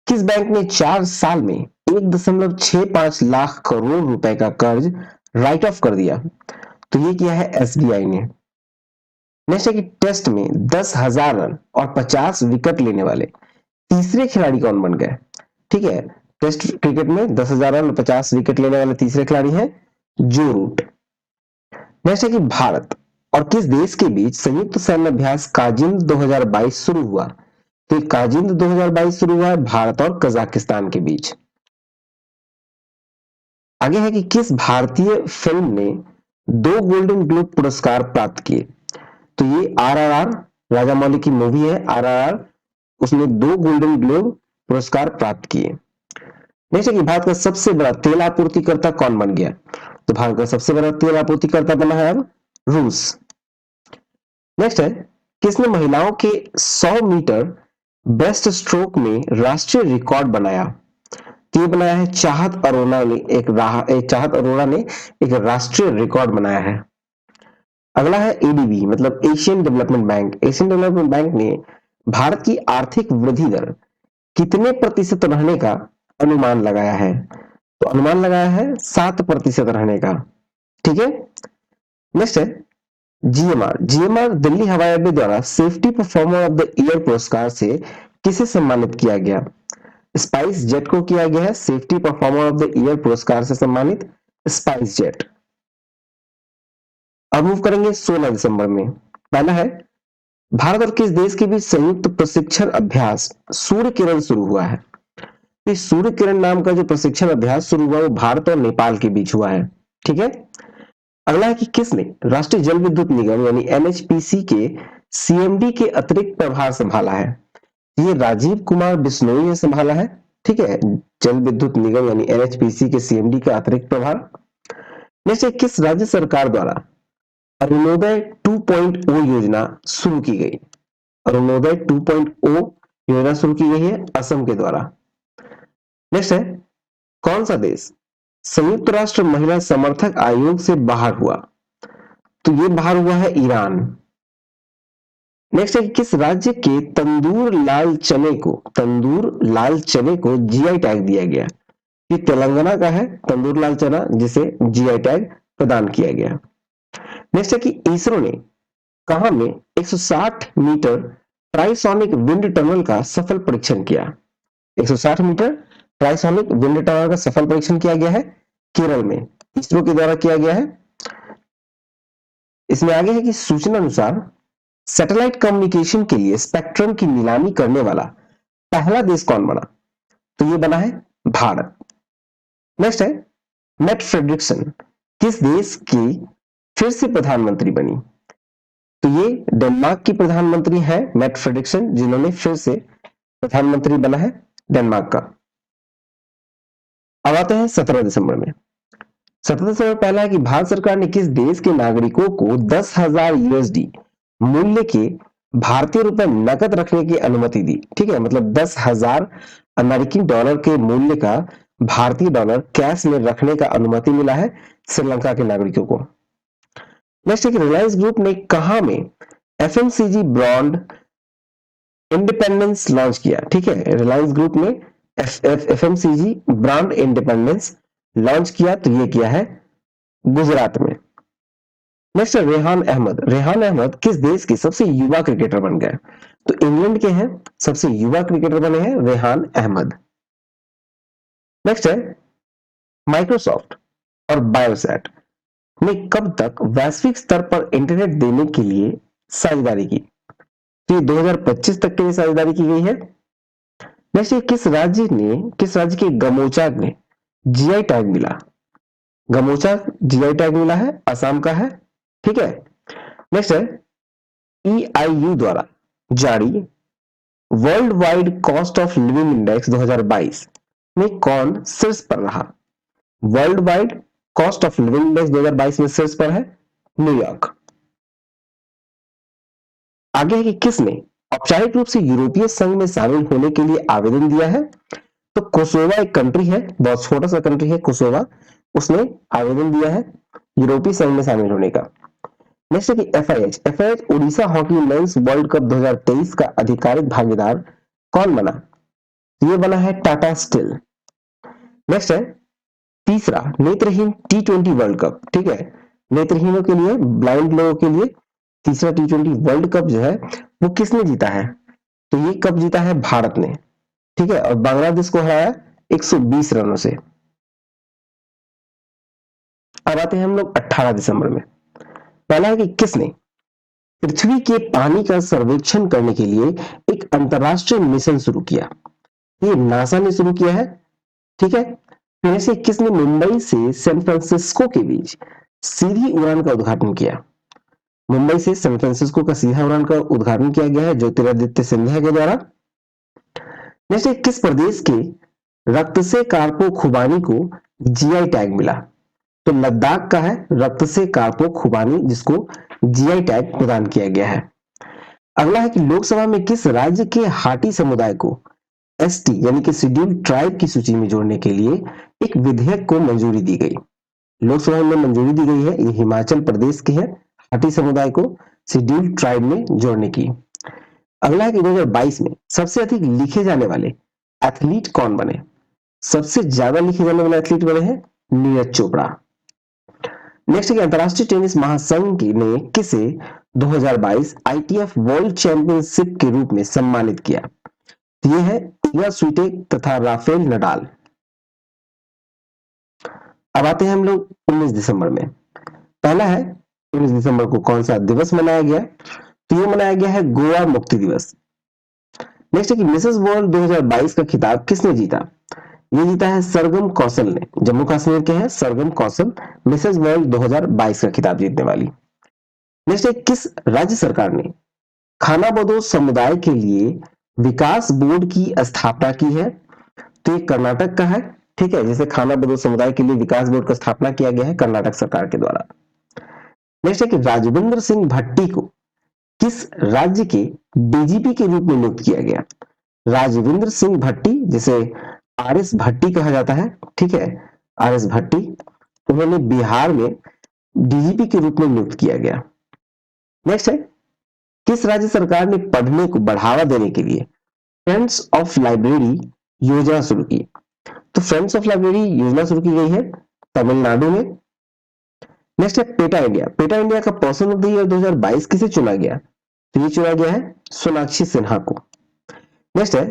किस बैंक ने 4 साल में 1.65 लाख करोड़ रुपए का कर्ज राइट ऑफ कर दिया? तो ये किया है SBI ने। नेक्स्ट है कि टेस्ट में 10,000 रन और 50 विकेट लेने वाले तीसरे खिलाड़ी कौन बन गए? ठीक है, टेस्ट क्रिकेट में 10,000 रन और 50 विकेट लेने वाले तीसरे खिलाड़ी हैं जो रूट। नेक्स्ट है कि भारत और किस देश के बीच संयुक्त सैन्य अभ्यास काजिंद 2022 शुरू हुआ? तो काजिंद 2022 शुरू हुआ है भारत और कजाकिस्तान के बीच। आगे है कि किस भारतीय फिल्म ने 2 गोल्डन ग्लोब पुरस्कार प्राप्त किए? तो ये RRR राजा मौली की मूवी है RRR, उसने 2 गोल्डन ग्लोब पुरस्कार प्राप्त किए। नेक्स्ट है कि भारत का सबसे बड़ा तेल आपूर्तिकर्ता कौन बन गया? तो भारत का सबसे बड़ा तेल आपूर्तिकर्ता बना है अब रूस। नेक्स्ट है किसने महिलाओं के 100 मीटर बेस्ट स्ट्रोक में राष्ट्रीय रिकॉर्ड बनाया? तो ये बनाया है चाहत अरोड़ा ने। चाहत अरोड़ा ने एक राष्ट्रीय रिकॉर्ड बनाया है। अगला है ADB मतलब Asian development bank. Asian development bank ने भारत की आर्थिक वृद्धि दर कितने प्रतिशत रहने का अनुमान लगाया है? तो अनुमान लगाया है 7% रहने का। ठीक है, नेक्स्ट है GMR दिल्ली हवाई अड्डे द्वारा safety performer of the year पुरस्कार से किसे सम्मानित किया गया? स्पाइस जेट को किया गया है safety performer of the year पुरस्कार से सम्मानित स्पाइस जेट। अब मूव करेंगे 16 दिसंबर में। पहला है भारत और किस देश के बीच संयुक्त प्रशिक्षण अभ्यास सूर्य किरण शुरू हुआ है? इस सूर्य किरण नाम का जो प्रशिक्षण अभ्यास शुरू हुआ वो भारत और नेपाल के बीच हुआ है। ठीक है, अगला है कि किसने राष्ट्रीय जल विद्युत निगम यानी NHPC के CMD के अतिरिक्त प्रभार संभाला है? ये राजीव कुमार बिश्नोई ने संभाला है। ठीक है, जल विद्युत निगम यानी NHPC के CMD का अतिरिक्त प्रभार। नेक्स्ट, किस राज्य सरकार द्वारा अरुणोदय 2.0 योजना शुरू की गई? अरुणोदय 2.0 योजना शुरू की गई है असम के द्वारा। नेक्स्ट है कौन सा देश संयुक्त राष्ट्र महिला समर्थक आयोग से बाहर हुआ? तो ये बाहर हुआ है ईरान। नेक्स्ट है किस राज्य के तंदूर लाल चने को GI टैग दिया गया? ये तेलंगाना का है तंदूर लाल चना जिसे GI टैग प्रदान किया गया। नेक्स्ट है कि इसरो ने कहां में 160 मीटर ट्राइसोनिक विंड टनल का सफल परीक्षण किया? 160 मीटर ट्राइसोनिक विंड टनल का सफल परीक्षण किया गया है केरल में, इसरो के द्वारा किया गया है। इसमें आगे है कि सूचना अनुसार सैटेलाइट कम्युनिकेशन के लिए स्पेक्ट्रम की नीलामी करने वाला पहला देश कौन बना? तो ये बना है भारत। नेक्स्ट है मेट फ्रेडरिक्सन किस देश की फिर से प्रधानमंत्री बनी? तो ये डेनमार्क की प्रधानमंत्री है मेट फ्रेडरिक्सन, जिन्होंने फिर से प्रधानमंत्री बना है डेनमार्क का। अब आते हैं 17 दिसंबर में। 17 दिसंबर पहला है कि भारत सरकार ने किस देश के नागरिकों को 10,000 USD मूल्य के भारतीय रुपए नकद रखने की अनुमति दी। ठीक है, मतलब 10,000 अमेरिकी डॉलर के मूल्य का भारतीय डॉलर कैश में रखने का अनुमति मिला है श्रीलंका के नागरिकों को। नेक्स्ट है कि रिलायंस ग्रुप ने कहां में एफएमसीजी ब्रांड इंडिपेंडेंस लॉन्च किया। ठीक है, रिलायंस ग्रुप ने एफएमसीजी ब्रांड इंडिपेंडेंस लॉन्च किया, तो ये किया है गुजरात में। नेक्स्ट है रेहान अहमद। रेहान अहमद किस देश के सबसे युवा क्रिकेटर बन गए? तो इंग्लैंड के हैं, सबसे युवा क्रिकेटर बने हैं रेहान अहमद। नेक्स्ट है माइक्रोसॉफ्ट और बायोसेट ने कब तक वैश्विक स्तर पर इंटरनेट देने के लिए साझेदारी की? तो ये 2025 तक के लिए साझेदारी की गई है। नेक्स्ट किस राज्य के गमोचाक ने जीआई टैग मिला? गमोचाक जीआई टैग मिला है, असम का है। ठीक है, नेक्स्ट है ईआईयू द्वारा जारी world wide cost of living index 2022 में कौन शीर्ष पर रहा? World wide cost of living index 2022 में शीर्ष पर है न्यूयॉर्क। आगे है कि किसने औपचारिक रूप से यूरोपीय संघ में शामिल होने के लिए आवेदन दिया है? तो कोसोवा एक कंट्री है, बहुत छोटा सा कंट्री है कोसोवा, उसने आवेदन दिया है यूरोपीय संघ में शामिल होने का। नेक्स्ट है कि FIH Orissa hockey mains world cup 2023 का आधिकारिक भागीदार कौन बना? ये बना है टाटा स्टील। नेक्स्ट है तीसरा नेत्रहीन T20 वर्ल्ड कप। ठीक है, नेत्रहीनों के लिए, ब्लाइंड लोगों के लिए तीसरा T20 वर्ल्ड कप जो है वो किसने जीता है? तो ये कप जीता है भारत ने। ठीक है, और बांग्लादेश को हराया 120 रनों से। अब आते हैं हम लोग 18 दिसंबर में। पहला है कि किसने पृथ्वी के पानी का सर्वेक्षण करने के लिए एक अंतरराष्ट्रीय मिशन शुरू किया? ये नासा ने शुरू किया है। ठीक है, फिर से किसने मुंबई से सैन फ्रांसिस्को के बीच सीधी उड़ान का उद्घाटन किया? मुंबई से सैन फ्रांसिस्को का सीधा उड़ान का उद्घाटन किया गया है ज्योतिरादित्य सिंधिया के द्वारा। नेक्स्ट, किस प्रदेश के रक्त से कारपो खुबानी को जीआई टैग मिला? तो लद्दाख का है रक्त से कारपो खुबानी, जिसको जीआई टैग प्रदान किया गया है। अगला है कि लोकसभा में किस राज्य के हाटी समुदाय को एसटी यानी कि शेड्यूल ट्राइब की सूची में जोड़ने के लिए एक विधेयक को मंजूरी दी गई? लोकसभा में मंजूरी दी गई है, ये हिमाचल प्रदेश की है, हाटी समुदाय को शेड्यूल ट्राइब में जोड़ने की। अगला है कि 2022 में सबसे अधिक लिखे जाने वाले एथलीट कौन बने? सबसे ज्यादा लिखे जाने वाले एथलीट बने हैं नीरज चोपड़ा। नेक्स्ट है अंतरराष्ट्रीय टेनिस महासंघ ने किसे 2022 आईटीएफ वर्ल्ड चैंपियनशिप के रूप में सम्मानित किया? ये है इगा स्वीटेक तथा राफेल नडाल। अब आते हैं हम लोग 19 दिसंबर में। पहला है 19 दिसंबर को कौन सा दिवस मनाया गया? तो ये मनाया गया है गोवा मुक्ति दिवस। नेक्स्ट है कि मिसेस वर्ल्ड 2022 का खिताब किसने जीता? ये जीता है सरगम कौशल ने, जम्मू कश्मीर के हैं सरगम कौशल मिसेस वर्ल्ड 2022 का खिताब जीतने वाली। नेक्स्ट है किस राज्य सरकार ने खानाबदोश समुदाय के लिए विकास बोर्ड की स्थापना की है? तो ये कर्नाटक का है। ठीक है, जैसे खानाबदोश समुदाय के लिए विकास बोर्ड का स्थापना किया गया है कर्नाटक सरकार के द्वारा। नेक्स्ट है कि राजविंद्र सिंह भट्टी को किस राज्य के डीजीपी के रूप में नियुक्त किया गया? राजविंद्र सिंह भट्टी, जिसे आरएस भट्टी कहा जाता है, ठीक है, आरएस भट्टी, उन्होंने बिहार में डीजीपी के रूप में नियुक्त किया गया। नेक्स्ट है किस राज्य सरकार ने पढ़ने को बढ़ावा देने के लिए फ्रेंड्स ऑफ लाइब्रेरी योजना शुरू की? तो फ्रेंड्स ऑफ लाइब्रेरी योजना शुरू की गई है तमिलनाडु में। नेक्स्ट है पेटा इंडिया। पेटा इंडिया का पर्सन ऑफ द ईयर 2022 किसे चुना गया? तो ये चुना गया है सोनाक्षी सिन्हा को। नेक्स्ट है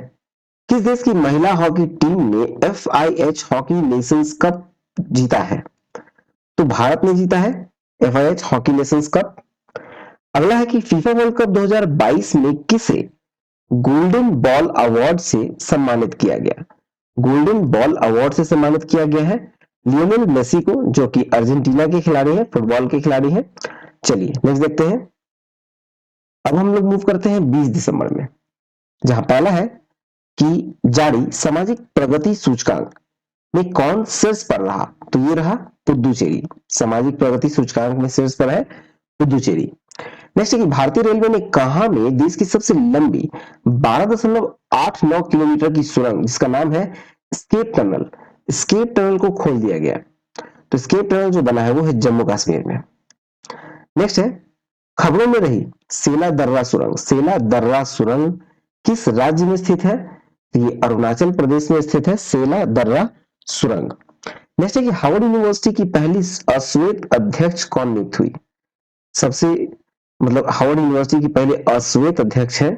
किस देश की महिला हॉकी टीम ने एफआईएच हॉकी नेशंस कप जीता है? तो भारत ने जीता है एफआईएच हॉकी नेशंस कप। अगला है कि फीफा वर्ल्ड कप 2022 में किसे गोल्डन बॉल अवार्ड से सम्मानित किया गया? गोल्डन बॉल अवार्ड से सम्मानित किया गया है लियोनेल मेसी को, जो कि अर्जेंटीना के खिलाड़ी हैं, फुटबॉल के खिलाड़ी हैं। चलिए नेक्स्ट देखते हैं। अब हम लोग मूव करते हैं 20 दिसंबर में, जहां पहला है कि जारी सामाजिक प्रगति सूचकांक में कौन शीर्ष पर रहा? तो ये रहा पुदुचेरी। सामाजिक प्रगति सूचकांक में शीर्ष पर है पुदुचेरी। नेक्स्ट है कि भारतीय रेलवे ने कहा में देश की सबसे लंबी 12.89 किलोमीटर की सुरंग जिसका नाम है स्केप टनल को खोल दिया गया। तो स्केप टनल जो बना है वो है जम्मू कश्मीर में। नेक्स्ट है खबरों में रही सेला दर्रा सुरंग किस राज्य में स्थित है? तो ये अरुणाचल प्रदेश में स्थित है सेला दर्रा सुरंग। नेक्स्ट है कि हार्वर्ड यूनिवर्सिटी की पहली अश्वेत अध्यक्ष कौन नियुक्त हुई? सबसे हार्वर्ड यूनिवर्सिटी की पहले अश्वेत अध्यक्ष है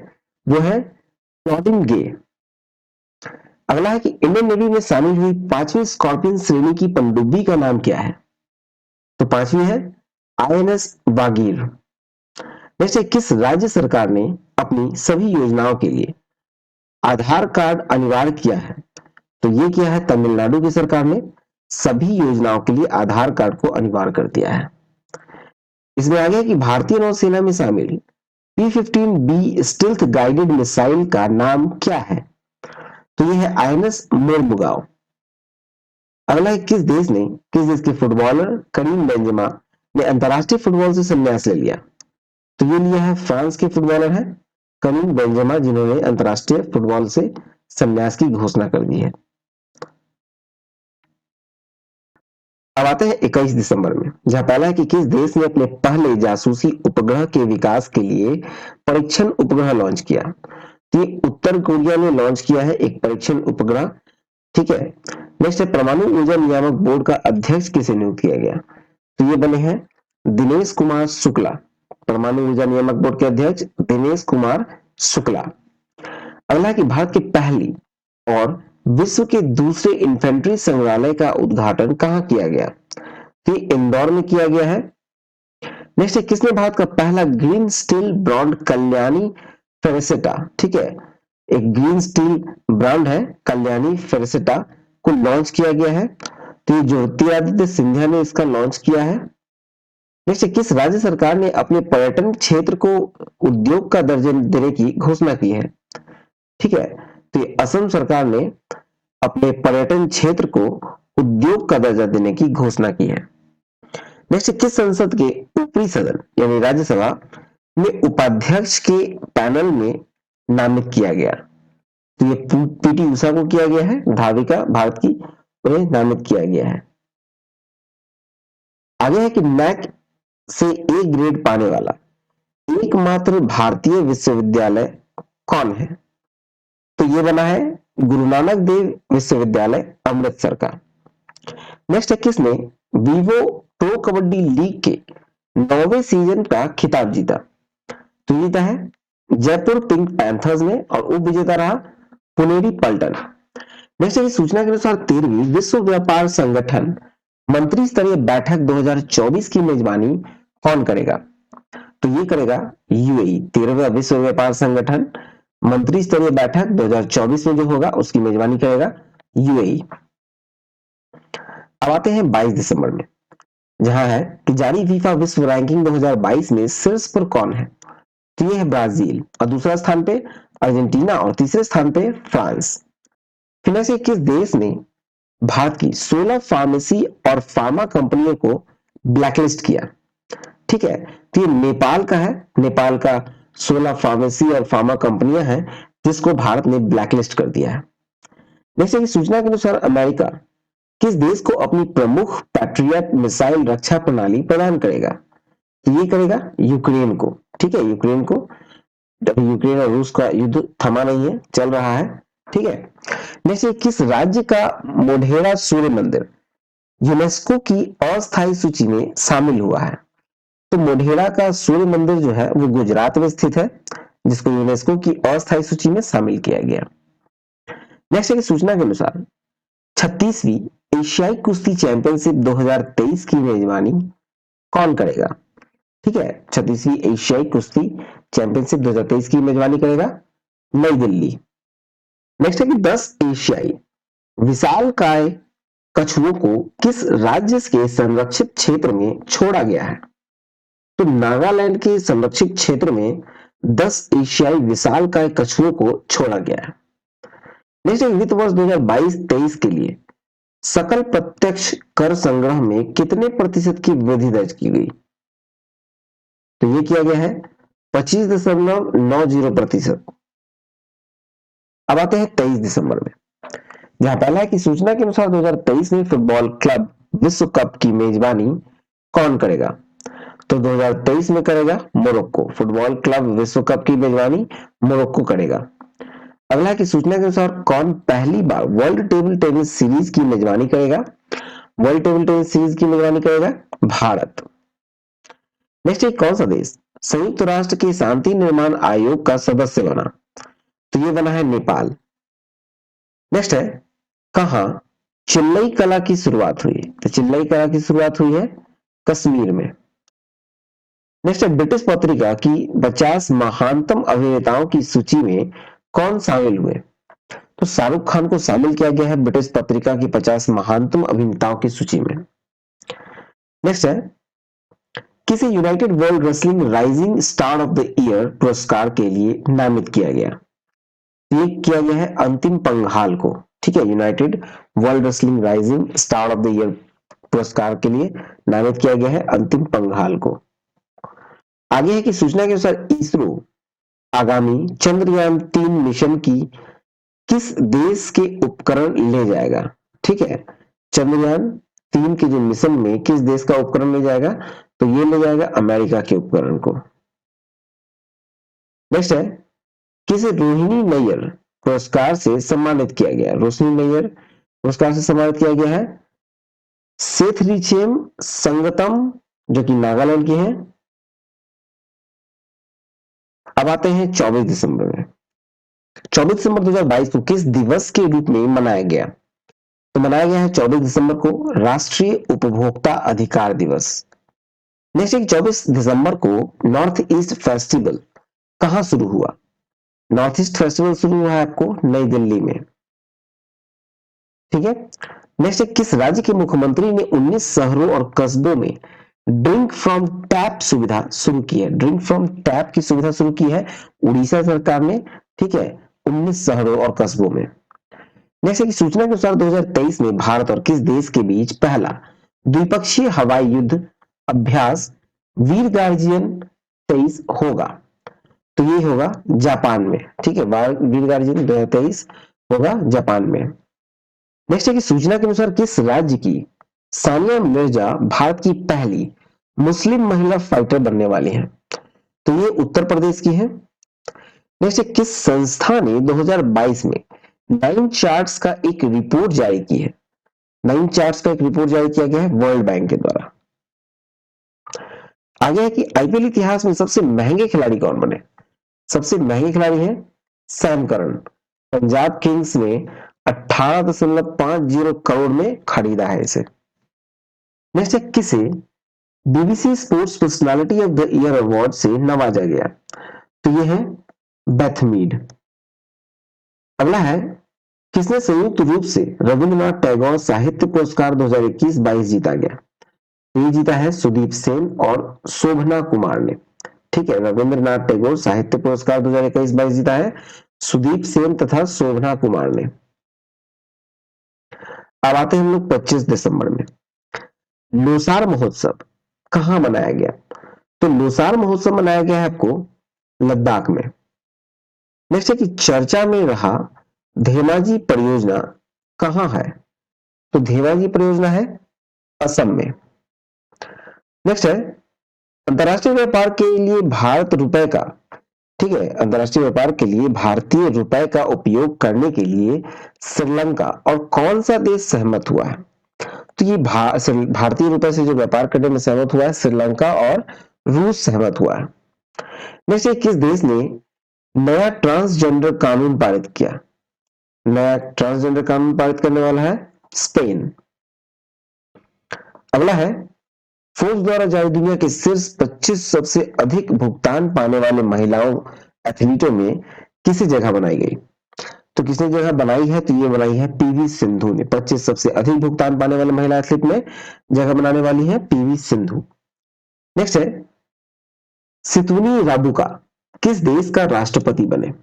वो है क्लॉडिन गे। अगला है कि इंडियन नेवी में शामिल हुई 5वीं स्कॉर्पियन श्रेणी की पनडुब्बी का नाम क्या है? तो 5वीं है आईएनएस वागीर। नेक्स्ट है किस राज्य सरकार ने अपनी सभी योजनाओं के लिए आधार कार्ड अनिवार्य किया है? तो ये किया है तमिलनाडु की सरकार ने सभी योजनाओं के लिए आधार कार्ड को अनिवार्य कर दिया है। इसमें आ गया कि भारतीय नौसेना में शामिल P-15B स्टिल्थ गाइडेड मिसाइल का नाम क्या है? तो यह है आईएनएस मोरमुगाव। अगला है किस देश के फुटबॉलर करीम बेंजेमा ने अंतरराष्ट्रीय फुटबॉल से संन्यास ले लिया? तो ये लिया है फ्रांस के फुटबॉलर है करीम बेंजेमा जिन्होंने अंतरराष्ट्रीय फुटबॉल से संन्यास की घोषणा कर दी है। अब आते हैं 21 दिसंबर में, जहां पहला है कि किस देश ने अपने पहले जासूसी उपग्रह के विकास के लिए परीक्षण उपग्रह लॉन्च किया? तो ये उत्तर कोरिया ने लॉन्च किया है एक परीक्षण उपग्रह। ठीक है। नेक्स्ट है परमाणु ऊर्जा नियामक बोर्ड का अध्यक्ष किसे नियुक्त किया गया? तो ये बने हैं दिनेश कुमार शुक्ला। परमाणु ऊर्जा नियामक बोर्ड के अध्यक्ष दिनेश कुमार शुक्ला। अगला कि भारत की पहली और विश्व के दूसरे इन्फेंट्री संग्रहालय का उद्घाटन कहां किया गया? तो इंदौर में किया गया है। नेक्स्ट है किसने भारत का पहला ग्रीन स्टील ब्रांड कल्याणी फेरेसेटा, ठीक है, एक ग्रीन स्टील ब्रांड है कल्याणी फेरेसेटा को लॉन्च किया गया है? तो ये ज्योतिरादित्य सिंधिया ने इसका लॉन्च किया है। नेक्स्ट किस राज्य सरकार ने अपने पर्यटन क्षेत्र को उद्योग का दर्जा देने की घोषणा की है? ठीक है, तो ये असम सरकार ने अपने पर्यटन क्षेत्र को उद्योग का दर्जा देने की घोषणा की है। नेक्स्ट किस संसद के ऊपरी सदन यानी राज्यसभा में उपाध्यक्ष के पैनल में नामित किया गया? तो ये पीटी उषा को किया गया है, धाविका भारत की, उन्हें नामित किया गया है। आगे है कि नैक से ए ग्रेड पाने वाला एकमात्र भारतीय विश्वविद्यालय कौन है? तो ये बना है गुरु नानक देव विश्वविद्यालय अमृतसर का। नेक्स्ट है किसने वीवो प्रो कबड्डी लीग के 9वें सीजन का खिताब जीता? तो जीता है जयपुर पिंक पैंथर्स ने और उप विजेता रहा पुनेरी पल्टन। नेक्स्ट है सूचना के अनुसार 13वीं विश्व व्यापार संगठन मंत्री स्तरीय बैठक 2024 की मेजबानी कौन करेगा? तो ये करेगा यूएई। 13वां विश्व व्यापार संगठन मंत्री स्तरीय बैठक 2024 में जो होगा उसकी मेजबानी करेगा यूएई। अब आते हैं 22 दिसंबर में, जहां है कि जारी फीफा विश्व रैंकिंग 2022 में शीर्ष पर कौन है? तो ये है ब्राजील और दूसरा स्थान पे अर्जेंटीना और तीसरे स्थान पे फ्रांस। फिर से किस देश ने भारत की 16 फार्मेसी और फार्मा कंपनियों को ब्लैकलिस्ट किया? ठीक है, तो ये नेपाल का है। नेपाल का 16 फार्मेसी और फार्मा कंपनियां हैं जिसको भारत ने ब्लैकलिस्ट कर दिया है। नेक्स्ट है सूचना के अनुसार अमेरिका किस देश को अपनी प्रमुख पैट्रियट मिसाइल रक्षा प्रणाली प्रदान करेगा? तो ये करेगा यूक्रेन को। ठीक है, यूक्रेन को। यूक्रेन और रूस का युद्ध थमा नहीं है, चल रहा है। ठीक है। नेक्स्ट किस राज्य का मोढेरा सूर्य मंदिर यूनेस्को की अस्थायी सूची में शामिल हुआ है? तो मोढेरा का सूर्य मंदिर जो है वो गुजरात में स्थित है जिसको यूनेस्को की अस्थायी सूची में शामिल किया गया। नेक्स्ट है सूचना के अनुसार 36वीं एशियाई कुश्ती चैंपियनशिप 2023 की मेजबानी कौन करेगा? ठीक है, 36वीं एशियाई कुश्ती चैंपियनशिप 2023 की मेजबानी करेगा नई दिल्ली। नेक्स्ट है कि 10 एशियाई विशालकाय कछुओं को किस राज्य के संरक्षित क्षेत्र में छोड़ा गया है? तो नागालैंड के संरक्षित क्षेत्र में 10 एशियाई विशालकाय कछुओं को छोड़ा गया है। नेक्स्ट वित्त वर्ष 2022-23 के लिए सकल प्रत्यक्ष कर संग्रह में कितने प्रतिशत की वृद्धि दर्ज की गई? तो ये किया गया है 25.90%। अब आते हैं 23 दिसंबर में, जहां पहला है कि सूचना के अनुसार 2023 में फुटबॉल क्लब विश्व कप की मेजबानी कौन करेगा। तो 2023 में करेगा मोरक्को, फुटबॉल क्लब विश्व कप की मेजबानी मोरक्को करेगा। अगला है कि सूचना के अनुसार कौन पहली बार वर्ल्ड टेबल टेनिस सीरीज की मेजबानी करेगा। वर्ल्ड टेबल टेनिस सीरीज की मेजबानी करेगा भारत। नेक्स्ट है कौन सा देश संयुक्त राष्ट्र के शांति निर्माण आयोग का सदस्य बना। तो ये बना है नेपाल। नेक्स्ट है कहां चिल्लई कला की शुरुआत हुई। तो चिल्लई कला की शुरुआत हुई है कश्मीर में। नेक्स्ट है ब्रिटिश पत्रिका की 50 महानतम अभिनेताओं की सूची में कौन शामिल हुए। तो शाहरुख खान को शामिल किया गया है ब्रिटिश पत्रिका की 50 महानतम अभिनेताओं की सूची में। नेक्स्ट है किसे United world wrestling rising star of the year पुरस्कार के लिए नामित किया गया। ये किया गया है अंतिम पंघाल को। ठीक है, United world wrestling rising star of the year पुरस्कार के लिए नामित किया गया है अंतिम पंघाल को। आगे है कि सूचना के अनुसार इसरो आगामी चंद्रयान-3 मिशन की किस देश के उपकरण ले जाएगा। ठीक है, चंद्रयान-3 के जो मिशन में किस देश का उपकरण ले जाएगा। तो ये ले जाएगा अमेरिका के उपकरण को। नेक्स्ट है किसे रोहिणी नैयर पुरस्कार से सम्मानित किया गया। रोहिणी नैयर पुरस्कार से सम्मानित किया गया है सेथरिचेम संगतम, जो कि नागालैंड की है। अब आते हैं 24 दिसंबर में। 24 दिसंबर 2022 को किस दिवस के रूप में मनाया गया। तो मनाया गया है 24 दिसंबर को राष्ट्रीय उपभोक्ता अधिकार दिवस। नेक्स्ट 24 दिसंबर को नॉर्थ ईस्ट फेस्टिवल कहां शुरू हुआ। नॉर्थ ईस्ट फेस्टिवल शुरू हुआ है आपको नई दिल्ली में। ठीक है, नेक्स्ट किस राज्य के मुख्यमंत्री ने 19 शहरों और कस्बों में ड्रिंक फ्रॉम टैप सुविधा शुरू की है। ड्रिंक फ्रॉम टैप की सुविधा शुरू की है उड़ीसा सरकार ने। ठीक है, 19 शहरों और कस्बों में। नेक्स्ट की सूचना के अनुसार 2023 में भारत और किस देश के बीच पहला द्विपक्षीय हवाई युद्ध अभ्यास वीर गार्जियन 23 होगा। तो ये होगा जापान में। ठीक है, वीर गार्जियन 2023 होगा जापान में। नेक्स्ट है कि सूचना के अनुसार किस राज्य की सानिया मिर्जा भारत की पहली मुस्लिम महिला फाइटर बनने वाली हैं। तो ये उत्तर प्रदेश की है। नेक्स्ट किस संस्था ने 2022 में 9 चार्ट्स का एक रिपोर्ट जारी की है। 9 चार्ट्स का एक रिपोर्ट जारी किया गया है वर्ल्ड बैंक के द्वारा। आगे है कि आईपीएल इतिहास में सबसे महंगे खिलाड़ी कौन बने। सबसे महंगे खिलाड़ी हैं सैम करन। पंजाब किंग्स ने 18.50 करोड़ में खरीदा है इसे। नेक्स्ट है किसे BBC sports personality of the year award से नवाजा गया। तो ये है बेथ मीड। अगला है किसने संयुक्त रूप से रविंद्रनाथ टैगोर साहित्य पुरस्कार 2021-22 जीता गया। ये जीता है सुदीप सेन और शोभना कुमार ने। ठीक है, रविंद्रनाथ टैगोर साहित्य पुरस्कार 2021-22 जीता है सुदीप सेन तथा शोभना कुमार ने। अब आते हैं हम लोग 25 दिसंबर में। लोसार महोत्सव कहां मनाया गया। तो लोसार महोत्सव मनाया गया है आपको लद्दाख में। नेक्स्ट है कि चर्चा में रहा धेमाजी परियोजना कहां है। तो धेमाजी परियोजना है असम में। नेक्स्ट है अंतरराष्ट्रीय व्यापार के लिए भारत रुपए का। ठीक है, अंतरराष्ट्रीय व्यापार के लिए भारतीय रुपए का उपयोग करने के लिए श्रीलंका और कौन सा देश सहमत हुआ है। तो ये भारतीय रुपए से जो व्यापार करने में सहमत हुआ है श्रीलंका और रूस सहमत हुआ है। नेक्स्ट किस देश ने नया ट्रांसजेंडर कानून पारित किया। नया ट्रांसजेंडर कानून पारित करने वाला है स्पेन। अगला है फोर्ब्स द्वारा जारी दुनिया के शीर्ष 25 सबसे अधिक भुगतान पाने वाले महिलाओं एथलीटों में किसे जगह बनाई गई। तो किसने जगह बनाई है। तो ये बनाई है पीवी सिंधु ने। 25 सबसे अधिक भुगतान पाने वाले महिला एथलीट में जगह बनाने वाली है पीवी सिंधु। नेक्स्ट है सितुनी राबुका किस देश का राष्ट्रपति बने।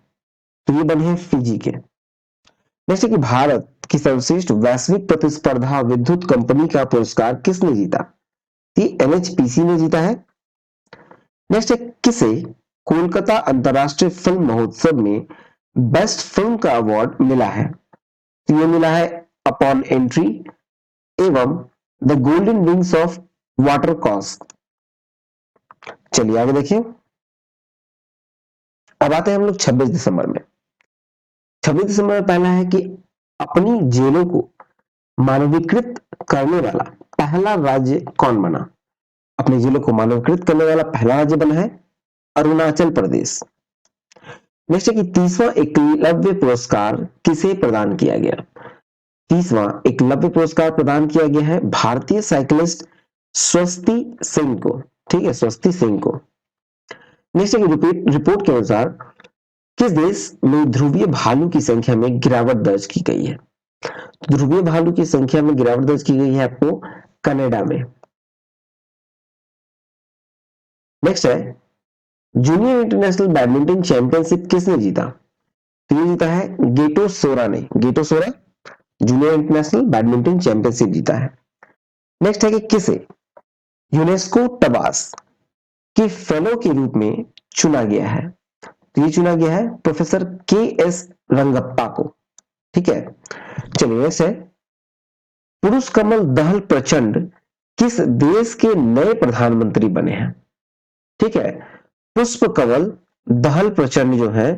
तो ये बने हैं फिजी के। नेक्स्ट है कि भारत की सर्वश्रेष्ठ वैश्विक प्रतिस्पर्धा विद्युत कंपनी का पुरस्कार किसने जीता। एनएचपीसी ने जीता है। नेक्स्ट है किसे कोलकाता अंतरराष्ट्रीय फिल्म महोत्सव में बेस्ट फिल्म का अवार्ड मिला है? तो ये मिला है अपॉन एंट्री एवं the golden wings of water cos. चलिए आगे देखिए। अब आते हैं हम लोग 26 दिसंबर में। 26 दिसंबर में पहला है कि अपनी जेलों को मानवीकृत करने वाला पहला राज्य कौन बना? अपनी जेलों को मानवीकृत करने वाला पहला राज्य बना है अरुणाचल प्रदेश। नेक्स्ट है कि 30वां एकलव्य पुरस्कार किसे प्रदान किया गया? 30वां एकलव्य पुरस्कार प्रदान किया गया है भारतीय साइकिलिस्ट स्वस्ति सिंह को। ठीक है, स्वस्ति सिंह को। नेक्स्ट है कि रिपोर्ट के अनुसार किस देश में ध्रुवीय भालू की संख्या में गिरावट दर्ज की गई है? ध्रुवीय भालू की संख्या में गिरावट दर्ज की गई है आपको कनाडा में। नेक्स्ट है जूनियर इंटरनेशनल बैडमिंटन चैंपियनशिप किसने जीता? तो ये जीता है गेटो सोरा ने। गेटो सोरा जूनियर इंटरनेशनल बैडमिंटन चैंपियनशिप जीता है। नेक्स्ट है कि किसे यूनेस्को टबास के फेलो के रूप में चुना गया है? तो ये चुना गया है प्रोफेसर के एस रंगप्पा को। ठीक है, चलिए नेक्स्ट है पुरुष कमल दहल प्रचंड किस देश के नए प्रधानमंत्री बने हैं? ठीक है, पुष्प कमल दहल प्रचंड जो है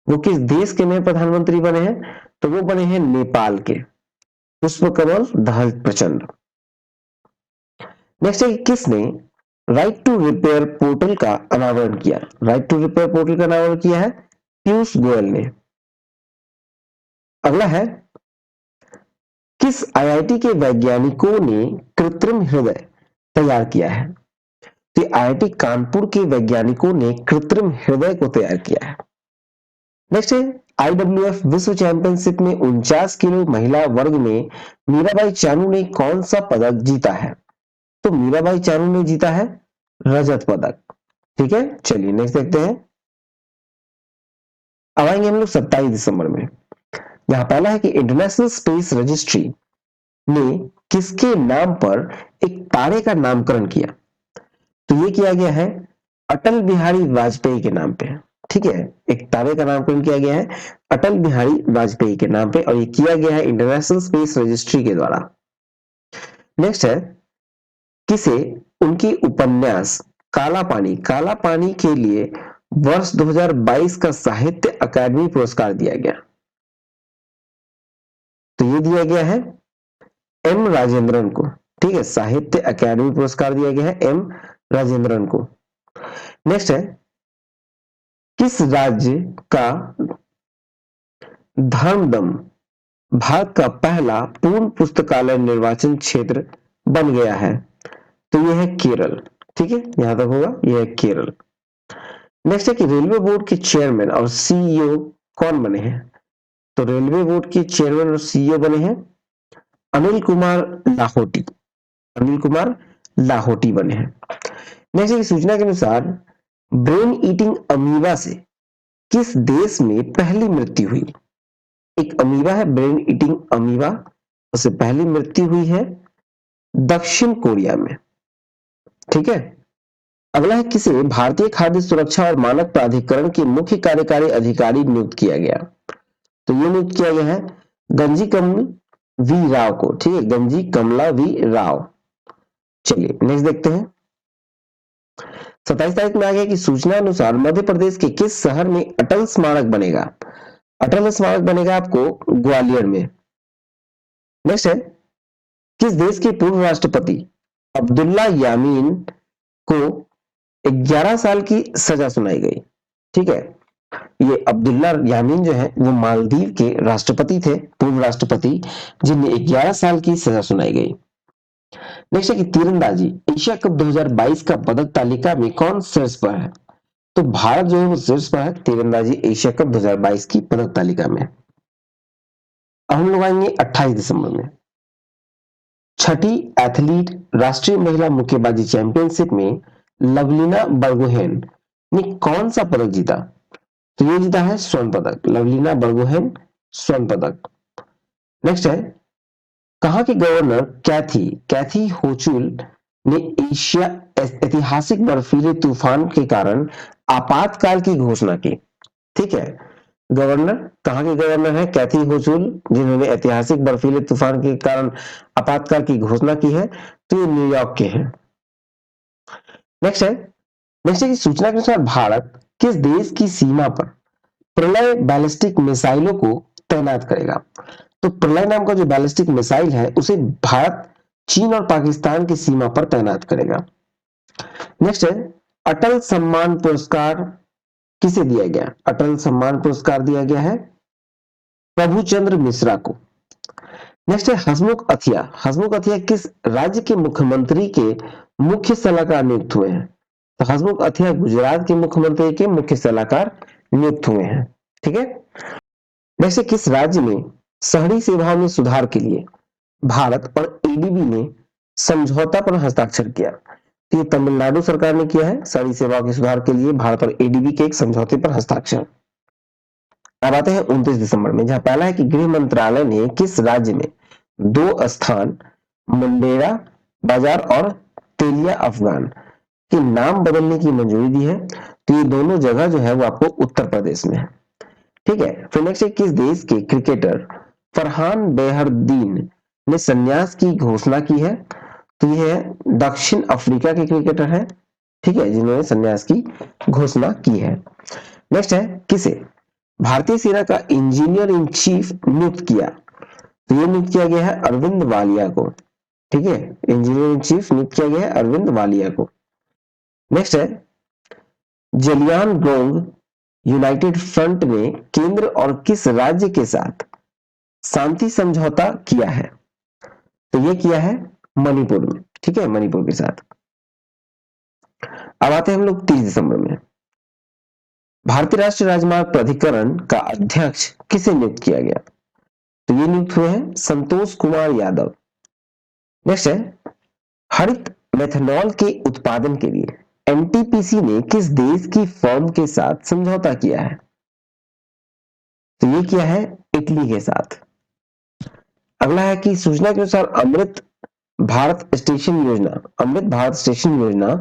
वो किस देश के नए प्रधानमंत्री बने हैं? तो वो बने हैं नेपाल के, पुष्प कमल दहल प्रचंड। नेक्स्ट है किसने राइट टू रिपेयर पोर्टल का अनावरण किया? राइट टू रिपेयर पोर्टल का अनावरण किया है पीयूष गोयल ने। अगला है किस आईआईटी के वैज्ञानिकों ने कृत्रिम हृदय तैयार किया है? तो आईआईटी कानपुर के वैज्ञानिकों ने कृत्रिम हृदय को तैयार किया है। नेक्स्ट है आईडब्ल्यूएफ विश्व चैंपियनशिप में 49 किलो महिला वर्ग में मीराबाई चानू ने कौन सा पदक जीता है? तो मीराबाई चानू ने जीता है रजत पदक। ठीक है, चलिए नेक्स्ट देखते हैं। अब आएंगे हम लोग 27 दिसंबर में। यहां पहला है कि इंटरनेशनल स्पेस रजिस्ट्री ने किसके नाम पर एक तारे का नामकरण किया? तो ये किया गया है अटल बिहारी वाजपेयी के नाम पे। ठीक है, एक तारे का नामकरण किया गया है अटल बिहारी वाजपेयी के नाम पे और ये किया गया है इंटरनेशनल स्पेस रजिस्ट्री के द्वारा। नेक्स्ट है किसे उनकी उपन्यास काला पानी के लिए वर्ष 2022 का साहित्य अकादमी पुरस्कार दिया गया? तो ये दिया गया है एम राजेंद्रन को। ठीक है, साहित्य अकादमी पुरस्कार दिया गया है एम राजेंद्रन को। नेक्स्ट है किस राज्य का धर्मदम भारत का पहला पूर्ण पुस्तकालय निर्वाचन क्षेत्र बन गया है? तो यह है केरल। ठीक है, यहां तक होगा, यह है केरल। नेक्स्ट है कि रेलवे बोर्ड के चेयरमैन और सीईओ कौन बने हैं? तो रेलवे बोर्ड के चेयरमैन और सीईओ बने हैं अनिल कुमार लाहोटी। अनिल कुमार लाहोटी बने हैं। नेक्स्ट की सूचना के अनुसार ब्रेन ईटिंग अमीबा से किस देश में पहली मृत्यु हुई? एक अमीबा है ब्रेन ईटिंग अमीबा, उससे पहली मृत्यु हुई है दक्षिण कोरिया में। ठीक है, अगला है किसे भारतीय खाद्य सुरक्षा और मानक प्राधिकरण के मुख्य कार्यकारी अधिकारी नियुक्त किया गया? तो ये नियुक्त किया गया है गंजी कमल वी राव को। ठीक है, गंजी कमला वी राव। चलिए नेक्स्ट देखते हैं। 27 तारीख में आ गया कि सूचना अनुसार मध्य प्रदेश के किस शहर में अटल स्मारक बनेगा? अटल स्मारक बनेगा आपको ग्वालियर में। नेक्स्ट है किस देश के पूर्व राष्ट्रपति अब्दुल्ला यामीन को 11 साल की सजा सुनाई गई? ठीक है, ये अब्दुल्ला यामीन जो है वो मालदीव के राष्ट्रपति थे, पूर्व राष्ट्रपति, जिन्हें 11 साल की सजा सुनाई गई। नेक्स्ट है कि तीरंदाजी एशिया कप 2022 का पदक तालिका में कौन शीर्ष पर है? तो भारत जो है वो शीर्ष पर है तीरंदाजी एशिया कप 2022 की पदक तालिका में। अब हम लोग आएंगे 28 दिसंबर में। छठी एथलीट राष्ट्रीय महिला मुक्केबाजी चैंपियनशिप में लवलीना बरगोहेन ने कौन सा पदक जीता? तो ये जीता है स्वर्ण पदक। लवलीना बरगोहेन स्वर्ण पदक। नेक्स्ट है कहां के गवर्नर कैथी होचुल ने एशिया ऐतिहासिक बर्फीले तूफान के कारण आपातकाल की घोषणा की। ठीक है, गवर्नर कहाँ के गवर्नर है? कैथी होचुल, जिन्होंने ऐतिहासिक बर्फीले तूफान के कारण आपातकाल की घोषणा की है, तो ये न्यूयॉर्क के हैं। नेक्स्ट है कि सूचना के अनुसार भारत किस देश की सीमा पर प्रलय बैलिस्टिक मिसाइलों को तैनात करेगा? तो प्रलय नाम का जो बैलिस्टिक मिसाइल है उसे भारत चीन और पाकिस्तान की सीमा पर तैनात करेगा। नेक्स्ट है, अटल सम्मान पुरस्कार किसे दिया गया? अटल सम्मान पुरस्कार दिया गया है प्रभुचंद्र मिश्रा को। नेक्स्ट है हसमुख अथिया। हसमुख अथिया किस राज्य के मुख्यमंत्री के मुख्य सलाहकार नियुक्त हुए हैं? तो हसमुख अथिया गुजरात के मुख्यमंत्री के मुख्य सलाहकार नियुक्त हुए हैं। ठीक है, वैसे किस राज्य में शहरी सेवाओं में सुधार के लिए भारत और एडीबी ने समझौता पर हस्ताक्षर किया? तो ये तमिलनाडु सरकार ने किया है, शहरी सेवाओं के सुधार के लिए भारत और एडीबी के एक समझौते पर हस्ताक्षर। अब आते हैं 29 दिसंबर में, जहां पहला है कि गृह मंत्रालय ने किस राज्य में 2 स्थान मुंडेरा बाजार और तेलिया अफगान के नाम बदलने की मंजूरी दी है? तो ये दोनों जगह जो है वो आपको उत्तर प्रदेश में है। ठीक है, फिर नेक्स्ट है किस देश के क्रिकेटर फरहान बेहरदीन ने संन्यास की घोषणा की है? तो ये है दक्षिण अफ्रीका के क्रिकेटर हैं, ठीक है, जिन्होंने संन्यास की घोषणा की है। नेक्स्ट है किसे भारतीय सेना का इंजीनियर इन चीफ नियुक्त किया? तो ये नियुक्त किया गया है अरविंद वालिया को। ठीक है, इंजीनियर इन चीफ नियुक्त किया गया है अरविंद वालिया को। नेक्स्ट है जलियानग्रोंग यूनाइटेड फ्रंट ने केंद्र और किस राज्य के साथ शांति समझौता किया है? तो ये किया है मणिपुर में। ठीक है, मणिपुर के साथ। अब आते हैं हम लोग 30 दिसंबर में, भारतीय राष्ट्रीय राजमार्ग प्राधिकरण का अध्यक्ष किसे नियुक्त किया गया? तो ये नियुक्त हुए हैं संतोष कुमार यादव। नेक्स्ट है हरित मेथनॉल के उत्पादन के लिए एनटीपीसी ने किस देश की फर्म के साथ समझौता किया है? तो ये किया है इटली के साथ। अगला है कि सूचना के अनुसार अमृत भारत स्टेशन योजना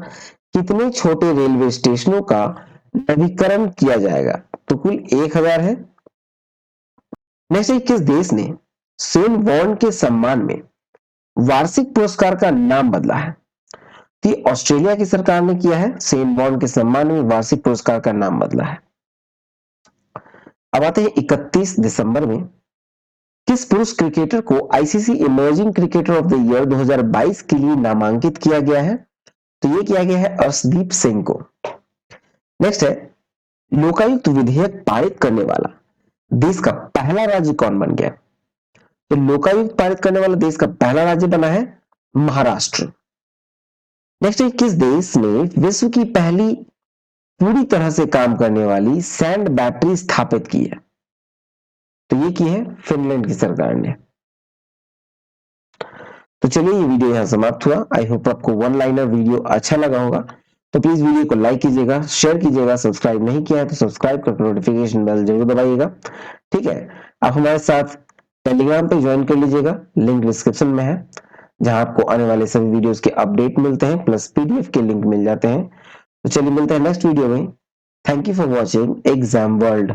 कितने छोटे रेलवे स्टेशनों का नवीकरण किया जाएगा? तो कुल 1000 है। नेक्स्ट, किस देश ने सेन बॉन्ड के सम्मान में वार्षिक पुरस्कार का नाम बदला है? तो ऑस्ट्रेलिया की सरकार ने किया है, सेन बॉन्ड के सम्मान में वार्षिक पुरस्कार का नाम बदला है। अब आते हैं 31 दिसंबर में, किस पुरुष क्रिकेटर को ICC emerging cricketer of the year 2022 के लिए नामांकित किया गया है? तो ये किया गया है अर्शदीप सिंह को। नेक्स्ट है लोकायुक्त विधेयक पारित करने वाला देश का पहला राज्य कौन बन गया? तो लोकायुक्त पारित करने वाला देश का पहला राज्य बना है महाराष्ट्र। नेक्स्ट है किस देश ने विश्व की पहली पूरी तरह से काम करने वाली सैंड बैटरी स्थापित की है? तो ये की है फिनलैंड की सरकार ने। तो चलिए ये वीडियो यहां समाप्त हुआ। आई होप आपको वन लाइनर वीडियो अच्छा लगा होगा, तो प्लीज वीडियो को लाइक कीजिएगा, शेयर कीजिएगा, सब्सक्राइब नहीं किया है तो सब्सक्राइब करके नोटिफिकेशन बेल जरूर दबाइएगा। ठीक है, आप हमारे साथ टेलीग्राम पे ज्वाइन कर लीजिएगा, लिंक डिस्क्रिप्शन में है, जहां आपको आने वाले सभी वीडियोस के अपडेट मिलते हैं, प्लस पीडीएफ के लिंक मिल जाते हैं। तो चलिए मिलते हैं नेक्स्ट वीडियो में। Thank you for watching exam world.